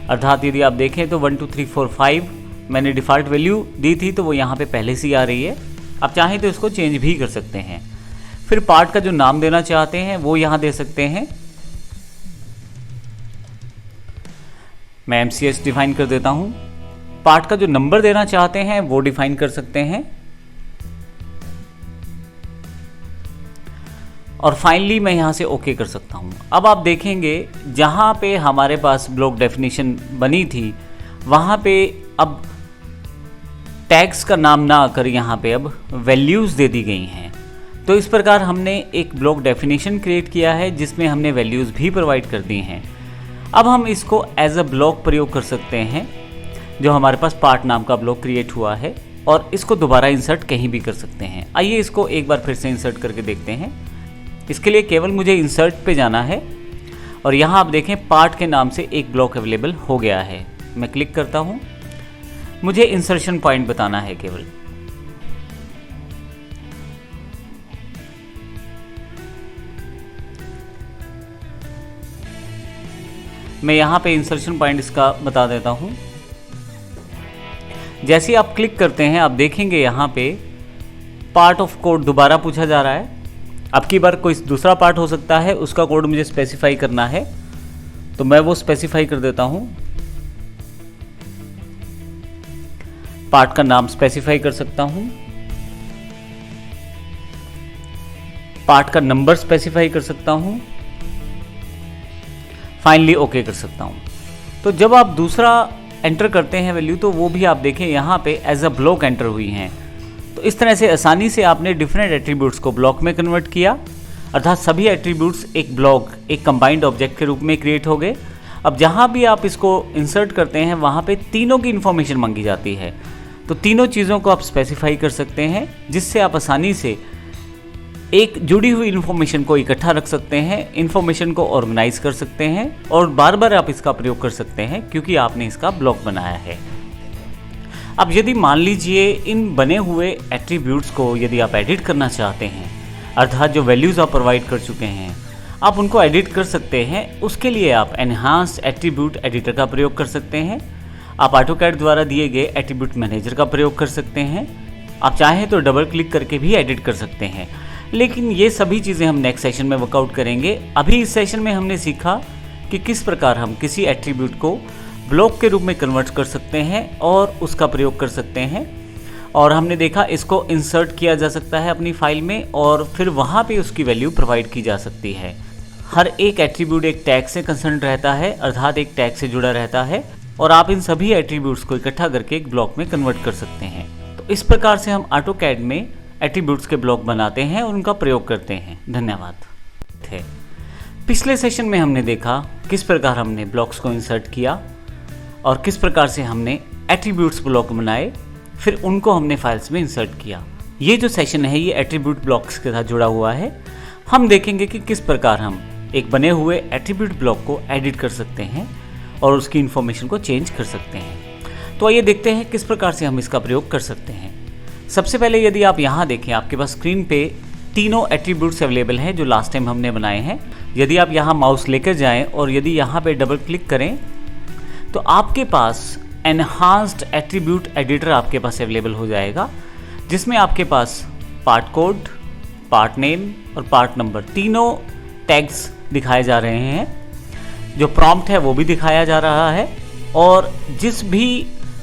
अर्थात यदि आप देखें तो 1 2 3 4 5 मैंने डिफ़ॉल्ट वैल्यू दी थी, तो वो यहाँ पे पहले से ही आ रही है। आप चाहें तो इसको चेंज भी कर सकते हैं। फिर पार्ट का जो नाम देना चाहते हैं वो यहाँ दे सकते हैं। मैं MCS डिफाइन कर देता हूँ। पार्ट का जो नंबर देना चाहते हैं वो डिफाइन कर सकते हैं। और फाइनली मैं यहाँ से ओके कर सकता हूँ। अब आप देखेंगे जहाँ पे हमारे पास ब्लॉक डेफिनेशन बनी थी वहाँ पे अब टैग्स का नाम ना आकर यहाँ पे अब वैल्यूज़ दे दी गई हैं। तो इस प्रकार हमने एक ब्लॉक डेफिनेशन क्रिएट किया है जिसमें हमने वैल्यूज़ भी प्रोवाइड कर दी हैं। अब हम इसको एज अ ब्लॉक प्रयोग कर सकते हैं, जो हमारे पास पार्ट नाम का ब्लॉक क्रिएट हुआ है, और इसको दोबारा इंसर्ट कहीं भी कर सकते हैं। आइए इसको एक बार फिर से इंसर्ट करके देखते हैं। इसके लिए केवल मुझे इंसर्ट पे जाना है और यहाँ आप देखें पार्ट के नाम से एक ब्लॉक अवेलेबल हो गया है। मैं क्लिक करता हूँ। मुझे इंसर्शन पॉइंट बताना है केवल। मैं यहाँ पे इंसर्शन पॉइंट इसका बता देता हूँ। जैसे ही आप क्लिक करते हैं आप देखेंगे यहाँ पे पार्ट ऑफ कोड दोबारा पूछा जा रहा है। अब की बार कोई दूसरा पार्ट हो सकता है, उसका कोड मुझे स्पेसिफाई करना है, तो मैं वो स्पेसिफाई कर देता हूँ। पार्ट का नाम स्पेसिफाई कर सकता हूँ, पार्ट का नंबर स्पेसिफाई कर सकता हूँ, फाइनली ओके कर सकता हूँ। तो जब आप दूसरा एंटर करते हैं वैल्यू, तो वो भी आप देखें यहाँ पे एज अ ब्लॉक एंटर हुई हैं। तो इस तरह से आसानी से आपने डिफरेंट एट्रीब्यूट्स को ब्लॉक में कन्वर्ट किया, अर्थात सभी एट्रीब्यूट्स एक ब्लॉक, एक कंबाइंड ऑब्जेक्ट के रूप में क्रिएट हो गए। अब जहाँ भी आप इसको इंसर्ट करते हैं वहाँ पे तीनों की इन्फॉर्मेशन मांगी जाती है, तो तीनों चीज़ों को आप स्पेसिफाई कर सकते हैं, जिससे आप आसानी से एक जुड़ी हुई इन्फॉर्मेशन को इकट्ठा रख सकते हैं, इन्फॉर्मेशन को ऑर्गेनाइज कर सकते हैं और बार बार आप इसका प्रयोग कर सकते हैं क्योंकि आपने इसका ब्लॉक बनाया है। अब यदि मान लीजिए इन बने हुए एट्रीब्यूट्स को यदि आप एडिट करना चाहते हैं, अर्थात जो वैल्यूज़ आप प्रोवाइड कर चुके हैं आप उनको एडिट कर सकते हैं। उसके लिए आप एनहांस्ड एट्रीब्यूट एडिटर का प्रयोग कर सकते हैं। आप ऑटोकैड द्वारा दिए गए एट्रीब्यूट मैनेजर का प्रयोग कर सकते हैं। आप चाहें तो डबल क्लिक करके भी एडिट कर सकते हैं, लेकिन ये सभी चीज़ें हम नेक्स्ट सेशन में वर्कआउट करेंगे। अभी इस सेशन में हमने सीखा कि किस प्रकार हम किसी एट्रीब्यूट को ब्लॉक के रूप में कन्वर्ट कर सकते हैं और उसका प्रयोग कर सकते हैं। और हमने देखा इसको इंसर्ट किया जा सकता है अपनी फाइल में और फिर वहाँ पे उसकी वैल्यू प्रोवाइड की जा सकती है। हर एक एट्रीब्यूट एक टैग से कंसर्न रहता है, अर्थात एक टैग से जुड़ा रहता है और आप इन सभी एट्रीब्यूट्स को इकट्ठा करके एक ब्लॉक में कन्वर्ट कर सकते हैं। तो इस प्रकार से हम ऑटोकैड में एट्रीब्यूट्स के ब्लॉक बनाते हैं और उनका प्रयोग करते हैं। धन्यवाद। पिछले सेशन में हमने देखा किस प्रकार हमने ब्लॉक्स को इंसर्ट किया और किस प्रकार से हमने एट्रीब्यूट्स ब्लॉक बनाए, फिर उनको हमने फाइल्स में इंसर्ट किया। ये जो सेशन है ये एट्रीब्यूट ब्लॉक्स के साथ जुड़ा हुआ है। हम देखेंगे कि किस प्रकार हम एक बने हुए एट्रीब्यूट ब्लॉक को एडिट कर सकते हैं और उसकी इंफॉर्मेशन को चेंज कर सकते हैं। तो आइए देखते हैं किस प्रकार से हम इसका प्रयोग कर सकते हैं। सबसे पहले यदि आप यहाँ देखें, आपके पास स्क्रीन पे तीनों एट्रीब्यूट्स अवेलेबल हैं जो लास्ट टाइम हमने बनाए हैं। यदि आप यहाँ माउस लेकर जाएं और यदि यहाँ पे डबल क्लिक करें तो आपके पास एनहांस्ड एट्रीब्यूट एडिटर आपके पास अवेलेबल हो जाएगा, जिसमें आपके पास पार्ट कोड, पार्ट नेम और पार्ट नंबर तीनों टैग्स दिखाए जा रहे हैं। जो प्रॉम्प्ट है वो भी दिखाया जा रहा है और जिस भी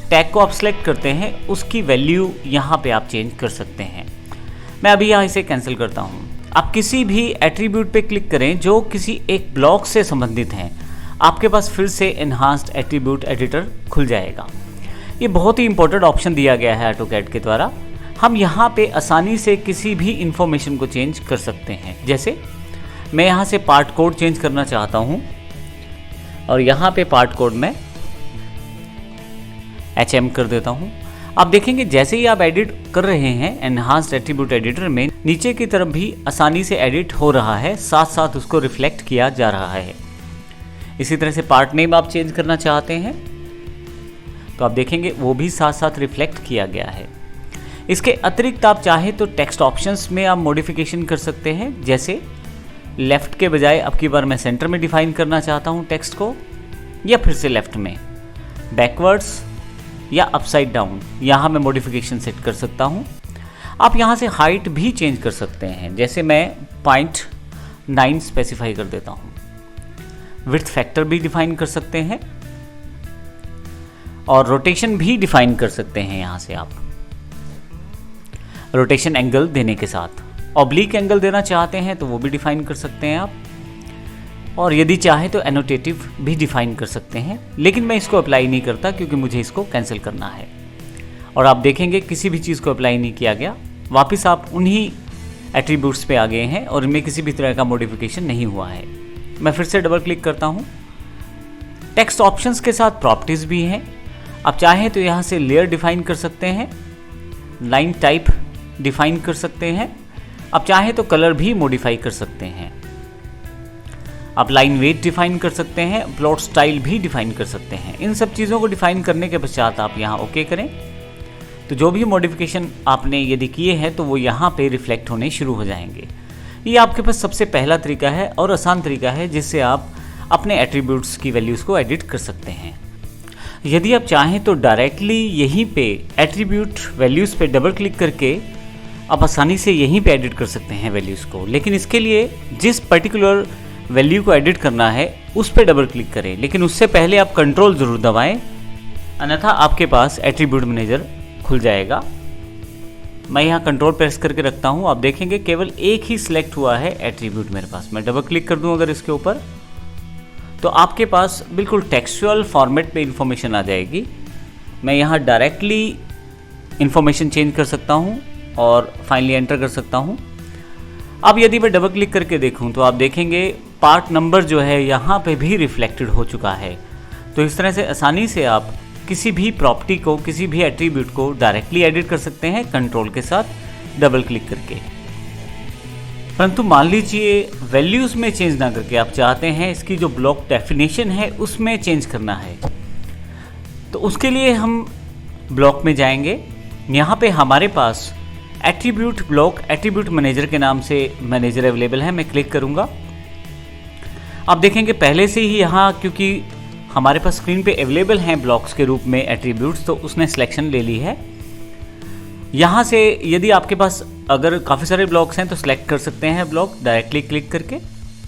टैग को आप सेलेक्ट करते हैं उसकी वैल्यू यहाँ पे आप चेंज कर सकते हैं। मैं अभी यहाँ इसे कैंसिल करता हूँ। आप किसी भी एट्रीब्यूट पे क्लिक करें जो किसी एक ब्लॉक से संबंधित हैं, आपके पास फिर से एनहांस्ड एट्रीब्यूट एडिटर खुल जाएगा। ये बहुत ही इंपॉर्टेंट ऑप्शन दिया गया है ऑटोकैड के द्वारा। हम यहाँ पे आसानी से किसी भी इंफॉर्मेशन को चेंज कर सकते हैं। जैसे मैं यहाँ से पार्ट कोड चेंज करना चाहता हूँ और यहाँ पे पार्ट कोड में HM कर देता हूँ। आप देखेंगे जैसे ही आप एडिट कर रहे हैं एनहांस्ड एट्रीब्यूट एडिटर में, नीचे की तरफ भी आसानी से एडिट हो रहा है, साथ साथ उसको रिफ्लेक्ट किया जा रहा है। इसी तरह से पार्ट नेम आप चेंज करना चाहते हैं तो आप देखेंगे वो भी साथ साथ रिफ्लेक्ट किया गया है। इसके अतिरिक्त आप चाहे तो टेक्स्ट ऑप्शंस में आप मॉडिफिकेशन कर सकते हैं। जैसे लेफ्ट के बजाय अब की बार मैं सेंटर में डिफाइन करना चाहता हूँ टेक्स्ट को, या फिर से लेफ्ट में, बैकवर्ड्स या अपसाइड डाउन, यहाँ मैं मॉडिफिकेशन सेट कर सकता हूँ। आप यहाँ से हाइट भी चेंज कर सकते हैं। जैसे मैं 0.9 स्पेसिफाई कर देता हूँ। विड्थ फैक्टर भी डिफाइन कर सकते हैं और रोटेशन भी डिफाइन कर सकते हैं। यहाँ से आप रोटेशन एंगल देने के साथ ऑब्लिक एंगल देना चाहते हैं तो वो भी डिफाइन कर सकते हैं आप, और यदि चाहे तो एनोटेटिव भी डिफाइन कर सकते हैं। लेकिन मैं इसको अप्लाई नहीं करता क्योंकि मुझे इसको कैंसिल करना है। और आप देखेंगे किसी भी चीज़ को अप्लाई नहीं किया गया, वापस आप उन्हीं एट्रीब्यूट्स पे आ गए हैं और इनमें किसी भी तरह का मॉडिफिकेशन नहीं हुआ है। मैं फिर से डबल क्लिक करता हूँ। टेक्स्ट ऑप्शंस के साथ प्रॉपर्टीज़ भी हैं। आप चाहें तो यहाँ से लेयर डिफाइन कर सकते हैं, लाइन टाइप डिफाइन कर सकते हैं, आप चाहें तो कलर भी मॉडिफाई कर सकते हैं, आप लाइन वेट डिफाइन कर सकते हैं, प्लॉट स्टाइल भी डिफाइन कर सकते हैं। इन सब चीज़ों को डिफाइन करने के पश्चात आप यहाँ ओके करें तो जो भी मॉडिफिकेशन आपने यदि किए हैं तो वो यहाँ पे रिफ्लेक्ट होने शुरू हो जाएंगे। ये आपके पास सबसे पहला तरीका है और आसान तरीका है जिससे आप अपने एट्रीब्यूट्स की वैल्यूज़ को एडिट कर सकते हैं। यदि आप चाहें तो डायरेक्टली यहीं पे एट्रीब्यूट वैल्यूज़ पे डबल क्लिक करके आप आसानी से यहीं पे एडिट कर सकते हैं वैल्यूज़ को। लेकिन इसके लिए जिस पर्टिकुलर वैल्यू को एडिट करना है उस पर डबल क्लिक करें, लेकिन उससे पहले आप कंट्रोल ज़रूर दबाएं, अन्यथा आपके पास एट्रीब्यूट मैनेजर खुल जाएगा। मैं यहाँ कंट्रोल प्रेस करके रखता हूँ। आप देखेंगे केवल एक ही सिलेक्ट हुआ है एट्रीब्यूट मेरे पास। मैं डबल क्लिक कर दूँ अगर इसके ऊपर तो आपके पास बिल्कुल टेक्सचुअल फॉर्मेट पे इंफॉर्मेशन आ जाएगी। मैं यहाँ डायरेक्टली इंफॉर्मेशन चेंज कर सकता हूँ और फाइनली एंटर कर सकता हूँ। अब यदि मैं डबल क्लिक करके देखूँ तो आप देखेंगे पार्ट नंबर जो है यहाँ पे भी रिफ्लेक्टेड हो चुका है। तो इस तरह से आसानी से आप किसी भी प्रॉपर्टी को, किसी भी एट्रीब्यूट को डायरेक्टली एडिट कर सकते हैं कंट्रोल के साथ डबल क्लिक करके। परंतु मान लीजिए वैल्यूज़ में चेंज ना करके आप चाहते हैं इसकी जो ब्लॉक डेफिनेशन है उसमें चेंज करना है, तो उसके लिए हम ब्लॉक में जाएंगे। यहाँ पे हमारे पास एट्रीब्यूट ब्लॉक, एट्रीब्यूट मैनेजर के नाम से मैनेजर अवेलेबल है। मैं क्लिक करूँगा। आप देखेंगे पहले से ही यहाँ, क्योंकि हमारे पास स्क्रीन पे अवेलेबल हैं ब्लॉक्स के रूप में एट्रीब्यूट्स, तो उसने सिलेक्शन ले ली है। यहाँ से यदि आपके पास अगर काफ़ी सारे ब्लॉक्स हैं तो सिलेक्ट कर सकते हैं ब्लॉक डायरेक्टली क्लिक करके।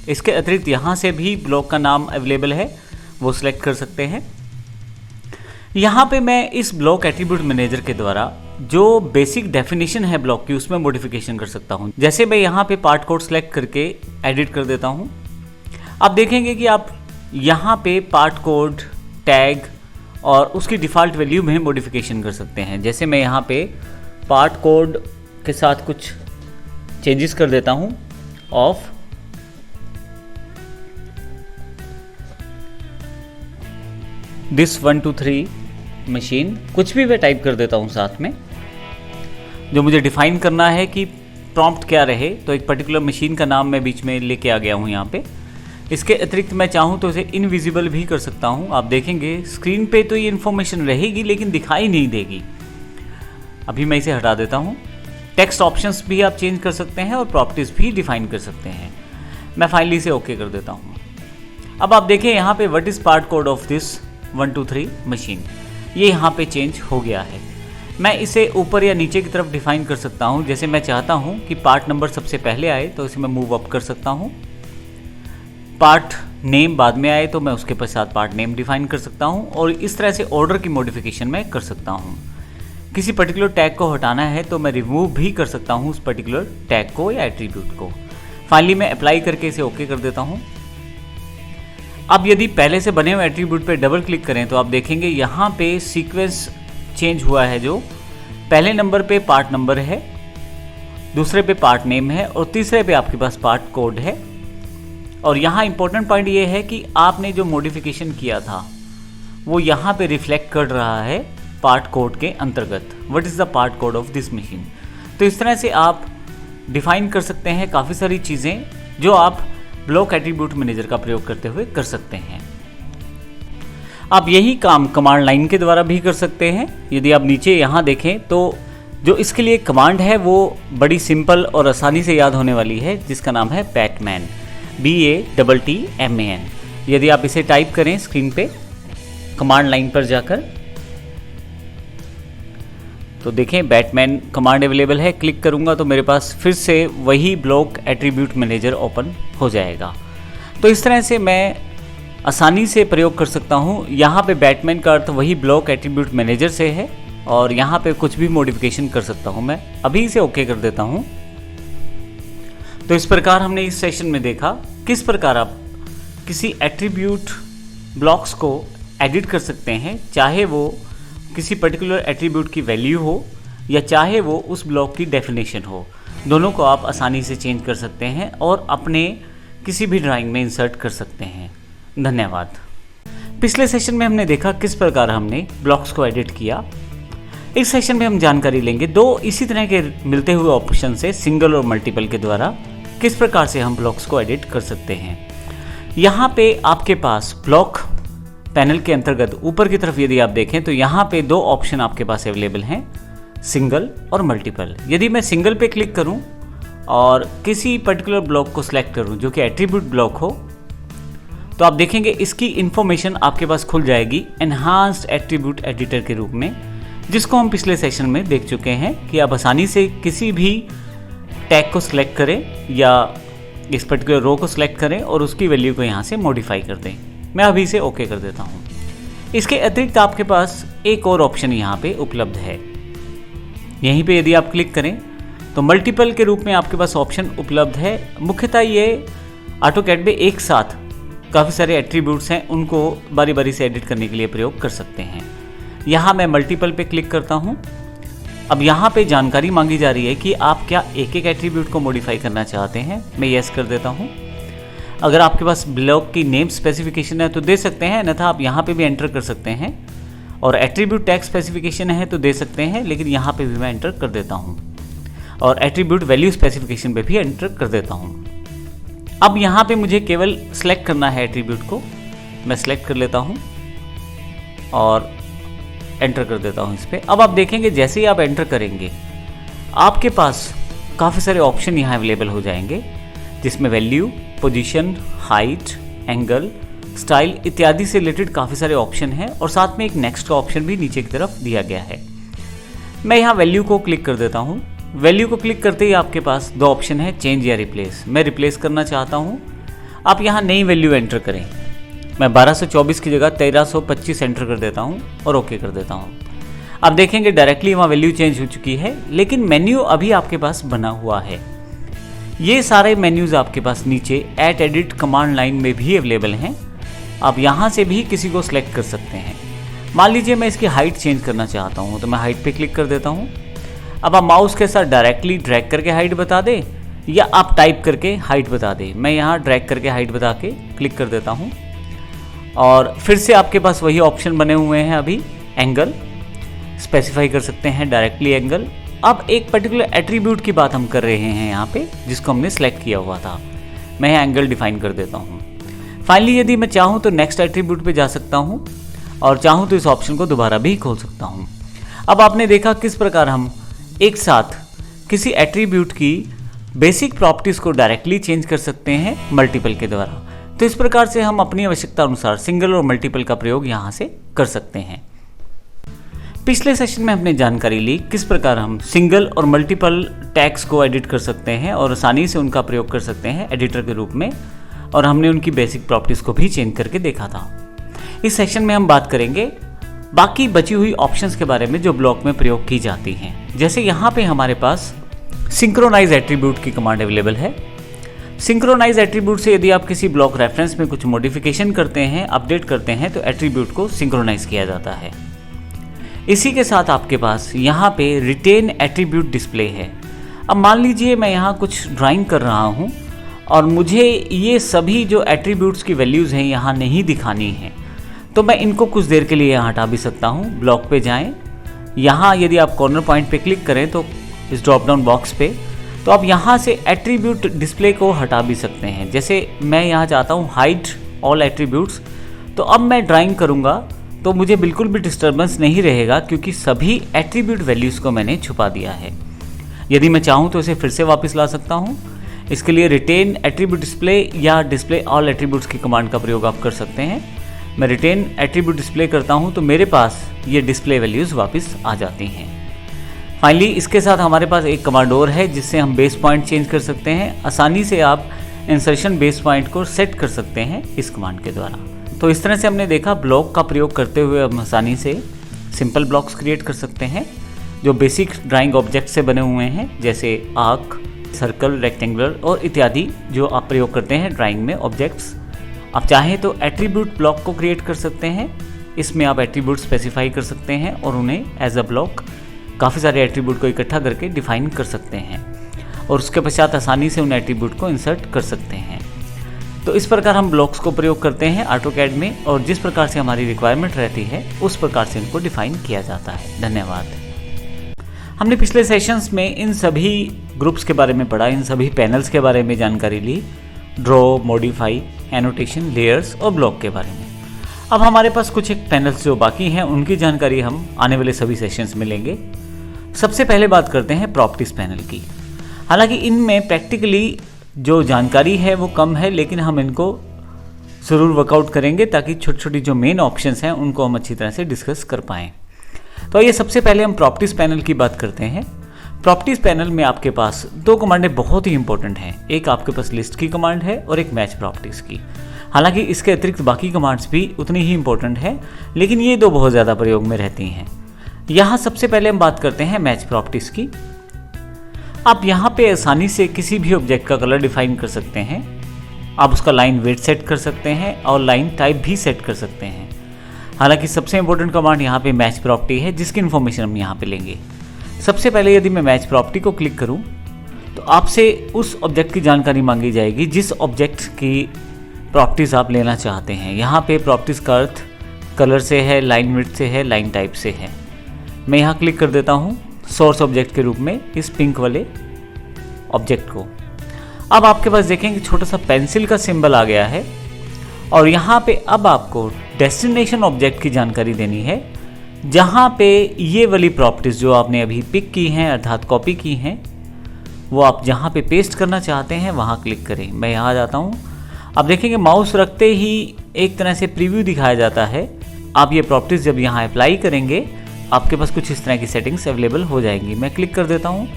इसके अतिरिक्त यहाँ से भी ब्लॉक का नाम अवेलेबल है, वो सिलेक्ट कर सकते हैं। यहाँ पे मैं इस ब्लॉक एट्रीब्यूट मैनेजर के द्वारा जो बेसिक डेफिनेशन है ब्लॉक की उसमें मॉडिफिकेशन कर सकता हूँ। जैसे मैं यहाँ पे पार्ट कोड सेलेक्ट करके एडिट कर देता हूँ। आप देखेंगे कि आप यहाँ पे पार्ट कोड, टैग और उसकी डिफ़ॉल्ट वैल्यू में मॉडिफिकेशन कर सकते हैं। जैसे मैं यहाँ पे पार्ट कोड के साथ कुछ चेंजेस कर देता हूँ ऑफ दिस 1 2 3 मशीन, कुछ भी मैं टाइप कर देता हूँ साथ में, जो मुझे डिफाइन करना है कि प्रॉम्प्ट क्या रहे। तो एक पर्टिकुलर मशीन का नाम मैं बीच में लेके आ गया हूँ यहाँ पे। इसके अतिरिक्त मैं चाहूँ तो इसे इनविजिबल भी कर सकता हूँ। आप देखेंगे स्क्रीन पे तो ये इन्फॉर्मेशन रहेगी लेकिन दिखाई नहीं देगी। अभी मैं इसे हटा देता हूँ। टेक्स्ट ऑप्शंस भी आप चेंज कर सकते हैं और प्रॉपर्टीज भी डिफाइन कर सकते हैं। मैं फाइनली इसे ओके कर देता हूँ। अब आप देखें यहाँ पे what is part code of this 1 2 3 machine, ये यहाँ पे चेंज हो गया है। मैं इसे ऊपर या नीचे की तरफ डिफाइन कर सकता हूँ। जैसे मैं चाहता हूँ कि पार्ट नंबर सबसे पहले आए तो इसे मैं मूव अप कर सकता हूँ। पार्ट नेम बाद में आए तो मैं उसके पश्चात पार्ट नेम डिफाइन कर सकता हूँ और इस तरह से ऑर्डर की मॉडिफिकेशन मैं कर सकता हूँ। किसी पर्टिकुलर टैग को हटाना है तो मैं रिमूव भी कर सकता हूँ उस पर्टिकुलर टैग को या एट्रीब्यूट को। फाइनली मैं अप्लाई करके इसे ओके कर देता हूँ। अब यदि पहले से बने हुए एट्रीब्यूट पे डबल क्लिक करें तो आप देखेंगे यहाँ पे सीक्वेंस चेंज हुआ है। जो पहले नंबर पे पार्ट नंबर है, दूसरे पे पार्ट नेम है और तीसरे पे आपके पास पार्ट कोड है। और यहाँ इंपॉर्टेंट पॉइंट ये है कि आपने जो मॉडिफिकेशन किया था वो यहाँ पे रिफ्लेक्ट कर रहा है पार्ट कोड के अंतर्गत। What is the part code of this machine. तो इस तरह से आप डिफाइन कर सकते हैं काफ़ी सारी चीज़ें जो आप ब्लॉक एट्रीब्यूट मैनेजर का प्रयोग करते हुए कर सकते हैं। आप यही काम कमांड लाइन के द्वारा भी कर सकते हैं। यदि आप नीचे यहाँ देखें तो जो इसके लिए कमांड है वो बड़ी सिंपल और आसानी से याद होने वाली है, जिसका नाम है बैटमैन, BATTMAN। यदि आप इसे टाइप करें स्क्रीन पे कमांड लाइन पर जाकर तो देखें बैटमैन कमांड अवेलेबल है। क्लिक करूंगा तो मेरे पास फिर से वही ब्लॉक एट्रीब्यूट मैनेजर ओपन हो जाएगा। तो इस तरह से मैं आसानी से प्रयोग कर सकता हूं। यहाँ पे बैटमैन का अर्थ वही ब्लॉक एट्रीब्यूट मैनेजर से है और यहाँ पे कुछ भी मॉडिफिकेशन कर सकता हूँ। मैं अभी इसे ओके कर देता हूँ। तो इस प्रकार हमने इस सेशन में देखा किस प्रकार आप किसी एट्रीब्यूट ब्लॉक्स को एडिट कर सकते हैं, चाहे वो किसी पर्टिकुलर एट्रीब्यूट की वैल्यू हो या चाहे वो उस ब्लॉक की डेफिनेशन हो। दोनों को आप आसानी से चेंज कर सकते हैं और अपने किसी भी ड्राइंग में इंसर्ट कर सकते हैं। धन्यवाद। पिछले सेशन में हमने देखा किस प्रकार हमने ब्लॉक्स को एडिट किया। इस सेशन में हम जानकारी लेंगे दो इसी तरह के मिलते हुए ऑप्शन से सिंगल और मल्टीपल के द्वारा किस प्रकार से हम ब्लॉक्स को एडिट कर सकते हैं। यहाँ पे आपके पास ब्लॉक पैनल के अंतर्गत ऊपर की तरफ यदि आप देखें तो यहाँ पे दो ऑप्शन आपके पास अवेलेबल हैं, सिंगल और मल्टीपल। यदि मैं सिंगल पे क्लिक करूँ और किसी पर्टिकुलर ब्लॉक को सिलेक्ट करूँ जो कि एट्रीब्यूट ब्लॉक हो, तो आप देखेंगे इसकी इंफॉर्मेशन आपके पास खुल जाएगी एनहांस्ड एट्रीब्यूट एडिटर के रूप में, जिसको हम पिछले सेशन में देख चुके हैं कि आप आसानी से किसी भी टैग को सिलेक्ट करें या इस पर्टिकुलर रो को सिलेक्ट करें और उसकी वैल्यू को यहाँ से मॉडिफाई कर दें। मैं अभी इसे ओके कर देता हूँ। इसके अतिरिक्त आपके पास एक और ऑप्शन यहाँ पे उपलब्ध है। यहीं पे यदि आप क्लिक करें तो मल्टीपल के रूप में आपके पास ऑप्शन उपलब्ध है। मुख्यतः ये ऑटोकैड में एक साथ काफ़ी सारे एट्रीब्यूट्स हैं, उनको बारी बारी से एडिट करने के लिए प्रयोग कर सकते हैं। यहाँ मैं मल्टीपल पे क्लिक करता हूँ। अब यहाँ पे जानकारी मांगी जा रही है कि आप क्या एक एक एट्रीब्यूट को मॉडिफाई करना चाहते हैं। मैं यस कर देता हूँ। अगर आपके पास ब्लॉक की नेम स्पेसिफिकेशन है तो दे सकते हैं, अन्यथा आप यहाँ पे भी एंटर कर सकते हैं। और एट्रीब्यूट टैग स्पेसिफिकेशन है तो दे सकते हैं, लेकिन यहाँ पे भी मैं एंटर कर देता हूँ। और एट्रीब्यूट वैल्यू स्पेसिफिकेशन पे भी एंटर कर देता हूँ। अब यहाँ पे मुझे केवल सिलेक्ट करना है एट्रीब्यूट को। मैं सिलेक्ट कर लेता हूँ और एंटर कर देता हूँ इस पर। अब आप देखेंगे जैसे ही आप एंटर करेंगे आपके पास काफ़ी सारे ऑप्शन यहाँ अवेलेबल हो जाएंगे, जिसमें value, position, height, angle, style इत्यादि से रिलेटेड काफ़ी सारे ऑप्शन हैं और साथ में एक नेक्स्ट का ऑप्शन भी नीचे की तरफ दिया गया है। मैं यहाँ वैल्यू को क्लिक कर देता हूँ। वैल्यू को क्लिक करते ही आपके पास दो ऑप्शन है, चेंज या रिप्लेस। मैं रिप्लेस करना चाहता हूँ। आप यहाँ नई वैल्यू एंटर करें। मैं 1224 की जगह 1325 एंटर कर देता हूँ और ओके कर देता हूँ। अब देखेंगे डायरेक्टली वहाँ वैल्यू चेंज हो चुकी है, लेकिन मेन्यू अभी आपके पास बना हुआ है। ये सारे मेन्यूज़ आपके पास नीचे एट एडिट कमांड लाइन में भी अवेलेबल हैं। आप यहाँ से भी किसी को सिलेक्ट कर सकते हैं। मान लीजिए मैं इसकी हाइट चेंज करना चाहता हूँ, तो मैं हाइट पे क्लिक कर देता हूँ। अब आप माउस के साथ डायरेक्टली ड्रैग करके हाइट बता दें या आप टाइप करके हाइट बता दें। मैं यहाँ ड्रैग करके हाइट बता के क्लिक कर देता हूँ और फिर से आपके पास वही ऑप्शन बने हुए हैं। अभी एंगल स्पेसिफाई कर सकते हैं, डायरेक्टली एंगल। अब एक पर्टिकुलर एट्रीब्यूट की बात हम कर रहे हैं यहाँ पे, जिसको हमने सेलेक्ट किया हुआ था। मैं यहाँ एंगल डिफाइन कर देता हूँ। फाइनली यदि मैं चाहूँ तो नेक्स्ट एट्रीब्यूट पे जा सकता हूँ और चाहूँ तो इस ऑप्शन को दोबारा भी खोल सकता हूँ। अब आपने देखा किस प्रकार हम एक साथ किसी एट्रीब्यूट की बेसिक प्रॉपर्टीज़ को डायरेक्टली चेंज कर सकते हैं मल्टीपल के द्वारा। तो इस प्रकार से हम अपनी आवश्यकता अनुसार सिंगल और मल्टीपल का प्रयोग यहाँ से कर सकते हैं। पिछले सेशन में हमने जानकारी ली किस प्रकार हम सिंगल और मल्टीपल टैग्स को एडिट कर सकते हैं और आसानी से उनका प्रयोग कर सकते हैं एडिटर के रूप में, और हमने उनकी बेसिक प्रॉपर्टीज़ को भी चेंज करके देखा था। इस सेशन में हम बात करेंगे बाकी बची हुई ऑप्शंस के बारे में जो ब्लॉक में प्रयोग की जाती हैं। जैसे यहाँ पे हमारे पास सिंक्रोनाइज एट्रीब्यूट की कमांड अवेलेबल है। सिंक्रोनाइज एट्रीब्यूट से यदि आप किसी ब्लॉक रेफरेंस में कुछ मॉडिफिकेशन करते हैं, अपडेट करते हैं, तो एट्रीब्यूट को सिंक्रोनाइज किया जाता है। इसी के साथ आपके पास यहाँ पे रिटेन एट्रीब्यूट डिस्प्ले है। अब मान लीजिए मैं यहाँ कुछ ड्राइंग कर रहा हूँ और मुझे ये सभी जो एट्रीब्यूट्स की वैल्यूज़ हैं यहाँ नहीं दिखानी है, तो मैं इनको कुछ देर के लिए यहाँ हटा भी सकता हूँ। ब्लॉक पे जाएं, यहाँ यदि आप कॉर्नर पॉइंट पे क्लिक करें तो इस ड्रॉप डाउन बॉक्स पे, तो आप यहाँ से एट्रीब्यूट डिस्प्ले को हटा भी सकते हैं। जैसे मैं यहाँ चाहता हूँ हाइड ऑल एट्रीब्यूट्स, तो अब मैं ड्राइंग करूँगा तो मुझे बिल्कुल भी डिस्टर्बेंस नहीं रहेगा क्योंकि सभी एट्रीब्यूट वैल्यूज़ को मैंने छुपा दिया है। यदि मैं चाहूँ तो इसे फिर से वापस ला सकता हूँ। इसके लिए रिटेन एट्रीब्यूट डिस्प्ले या डिस्प्ले ऑल एट्रीब्यूट्स की कमांड का प्रयोग आप कर सकते हैं। मैं रिटेन एट्रीब्यूट डिस्प्ले करता हूँ तो मेरे पास ये डिस्प्ले वैल्यूज़ वापस आ जाती हैं। फाइनली इसके साथ हमारे पास एक कमांड और है जिससे हम बेस पॉइंट चेंज कर सकते हैं। आसानी से आप इंसर्शन बेस पॉइंट को सेट कर सकते हैं इस कमांड के द्वारा। तो इस तरह से हमने देखा ब्लॉक का प्रयोग करते हुए हम आसानी से सिंपल ब्लॉक्स क्रिएट कर सकते हैं जो बेसिक ड्राइंग ऑब्जेक्ट से बने हुए हैं, जैसे आर्क, सर्कल, रेक्टेंगुलर और इत्यादि जो आप प्रयोग करते हैं ड्राइंग में ऑब्जेक्ट्स। आप चाहें तो एट्रीब्यूट ब्लॉक को क्रिएट कर सकते हैं। इसमें आप एट्रीब्यूट स्पेसिफाई कर सकते हैं और उन्हें एज अ ब्लॉक काफ़ी सारे एट्रीब्यूट को इकट्ठा करके डिफाइन कर सकते हैं और उसके पश्चात आसानी से उन एट्रीब्यूट को इंसर्ट कर सकते हैं। तो इस प्रकार हम ब्लॉक्स को प्रयोग करते हैं ऑटोकैड में, और जिस प्रकार से हमारी रिक्वायरमेंट रहती है उस प्रकार से इनको डिफाइन किया जाता है। धन्यवाद। हमने पिछले सेशंस में इन सभी ग्रुप्स के बारे में पढ़ा, इन सभी पैनल्स के बारे में जानकारी ली, ड्रॉ, मॉडिफाई, एनोटेशन, लेयर्स और ब्लॉक के बारे में। अब हमारे पास कुछ एक पैनल्स जो बाकी हैं उनकी जानकारी हम आने वाले सभी सेशंस में लेंगे। सबसे पहले बात करते हैं प्रॉपर्टीज़ पैनल की। हालांकि इनमें प्रैक्टिकली जो जानकारी है वो कम है, लेकिन हम इनको ज़रूर वर्कआउट करेंगे ताकि छोटी छोटी जो मेन ऑप्शंस हैं उनको हम अच्छी तरह से डिस्कस कर पाएँ। तो आइए सबसे पहले हम प्रॉपर्टीज़ पैनल की बात करते हैं। प्रॉपर्टीज़ पैनल में आपके पास दो कमांडें बहुत ही इंपॉर्टेंट हैं। एक आपके पास लिस्ट की कमांड है और एक मैच प्रॉपर्टीज़ की। हालांकि इसके अतिरिक्त बाकी कमांड्स भी उतनी ही इंपॉर्टेंट हैं, लेकिन ये दो बहुत ज़्यादा प्रयोग में रहती हैं। यहाँ सबसे पहले हम बात करते हैं मैच प्रॉपर्टीज़ की। आप यहाँ पे आसानी से किसी भी ऑब्जेक्ट का कलर डिफाइन कर सकते हैं। आप उसका लाइन वेट सेट कर सकते हैं और लाइन टाइप भी सेट कर सकते हैं। हालांकि सबसे इंपॉर्टेंट कमांड यहाँ पे मैच प्रॉपर्टी है, जिसकी इन्फॉर्मेशन हम यहाँ पे लेंगे। सबसे पहले यदि मैं मैच प्रॉपर्टी को क्लिक करूँ तो आपसे उस ऑब्जेक्ट की जानकारी मांगी जाएगी जिस ऑब्जेक्ट की प्रॉपर्टीज़ आप लेना चाहते हैं। यहाँ पे प्रॉपर्टीज़ का अर्थ कलर से है, लाइन विड्थ से है, लाइन टाइप से है। मैं यहाँ क्लिक कर देता हूँ सोर्स ऑब्जेक्ट के रूप में इस पिंक वाले ऑब्जेक्ट को। अब आपके पास देखेंगे छोटा सा पेंसिल का सिंबल आ गया है और यहाँ पे अब आपको डेस्टिनेशन ऑब्जेक्ट की जानकारी देनी है, जहाँ पे ये वाली प्रॉपर्टीज़ जो आपने अभी पिक की हैं अर्थात कॉपी की हैं वो आप जहाँ पे पेस्ट करना चाहते हैं वहाँ क्लिक करें। मैं यहाँ जाता हूँ। आप देखेंगे माउस रखते ही एक तरह से प्रीव्यू दिखाया जाता है। आप ये प्रॉपर्टीज़ जब यहाँ अप्लाई करेंगे आपके पास कुछ इस तरह की सेटिंग्स अवेलेबल हो जाएंगी। मैं क्लिक कर देता हूँ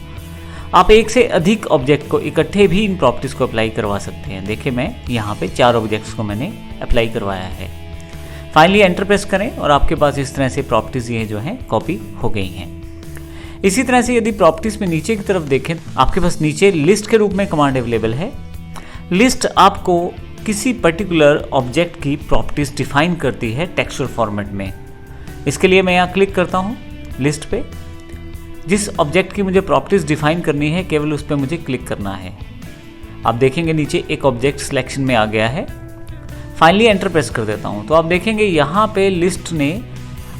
आप एक से अधिक ऑब्जेक्ट को इकट्ठे भी इन प्रॉपर्टीज़ को अप्लाई करवा सकते हैं। देखिए मैं यहाँ पे 4 ऑब्जेक्ट्स को मैंने अप्लाई करवाया है। फाइनली एंटर प्रेस करें और आपके पास इस तरह से प्रॉपर्टीज़ ये जो हैं कॉपी हो गई हैं। इसी तरह से यदि प्रॉपर्टीज़ में नीचे की तरफ देखें, आपके पास नीचे लिस्ट के रूप में कमांड अवेलेबल है। लिस्ट आपको किसी पर्टिकुलर ऑब्जेक्ट की प्रॉपर्टीज़ डिफाइन करती है टेक्सचर फॉर्मेट में। इसके लिए मैं यहाँ क्लिक करता हूँ लिस्ट पे। जिस ऑब्जेक्ट की मुझे प्रॉपर्टीज़ डिफाइन करनी है केवल उस पर मुझे क्लिक करना है। आप देखेंगे नीचे एक ऑब्जेक्ट सिलेक्शन में आ गया है। फाइनली एंटर प्रेस कर देता हूँ तो आप देखेंगे यहाँ पे लिस्ट ने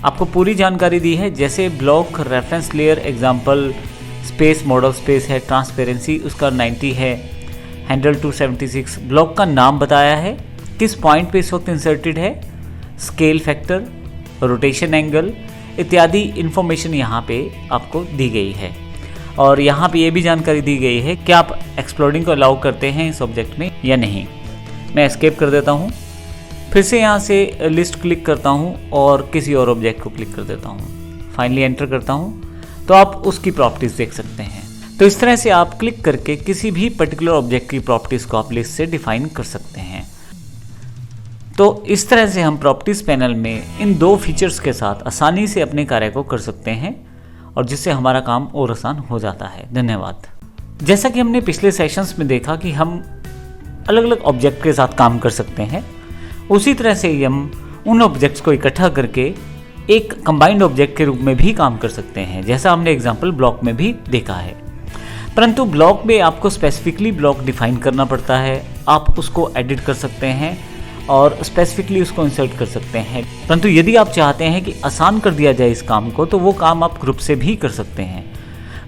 आपको पूरी जानकारी दी है, जैसे block, reference layer, example, space, model space है, ट्रांसपेरेंसी उसका 90 है, हैंडल 276, ब्लॉक का नाम बताया है, किस पॉइंट पे इस वक्त इंसर्टेड है, स्केल फैक्टर, रोटेशन एंगल इत्यादि इन्फॉर्मेशन यहाँ पे आपको दी गई है। और यहाँ पे ये भी जानकारी दी गई है कि आप एक्सप्लोडिंग को अलाउ करते हैं इस ऑब्जेक्ट में या नहीं। मैं एस्केप कर देता हूँ, फिर से यहाँ से लिस्ट क्लिक करता हूँ और किसी और ऑब्जेक्ट को क्लिक कर देता हूँ। फाइनली एंटर करता हूँ तो आप उसकी प्रॉपर्टीज़ देख सकते हैं। तो इस तरह से आप क्लिक करके किसी भी पर्टिकुलर ऑब्जेक्ट की प्रॉपर्टीज़ को आप लिस्ट से डिफाइन कर सकते हैं। तो इस तरह से हम प्रॉपर्टीज़ पैनल में इन 2 फीचर्स के साथ आसानी से अपने कार्य को कर सकते हैं और जिससे हमारा काम और आसान हो जाता है। धन्यवाद। जैसा कि हमने पिछले सेशंस में देखा कि हम अलग अलग ऑब्जेक्ट के साथ काम कर सकते हैं, उसी तरह से हम उन ऑब्जेक्ट्स को इकट्ठा करके एक कंबाइंड ऑब्जेक्ट के रूप में भी काम कर सकते हैं, जैसा हमने एग्जाम्पल ब्लॉक में भी देखा है। परंतु ब्लॉक में आपको स्पेसिफिकली ब्लॉक डिफाइन करना पड़ता है। आप उसको एडिट कर सकते हैं और स्पेसिफिकली उसको इंसर्ट कर सकते हैं। परंतु यदि आप चाहते हैं कि आसान कर दिया जाए इस काम को, तो वो काम आप ग्रुप से भी कर सकते हैं।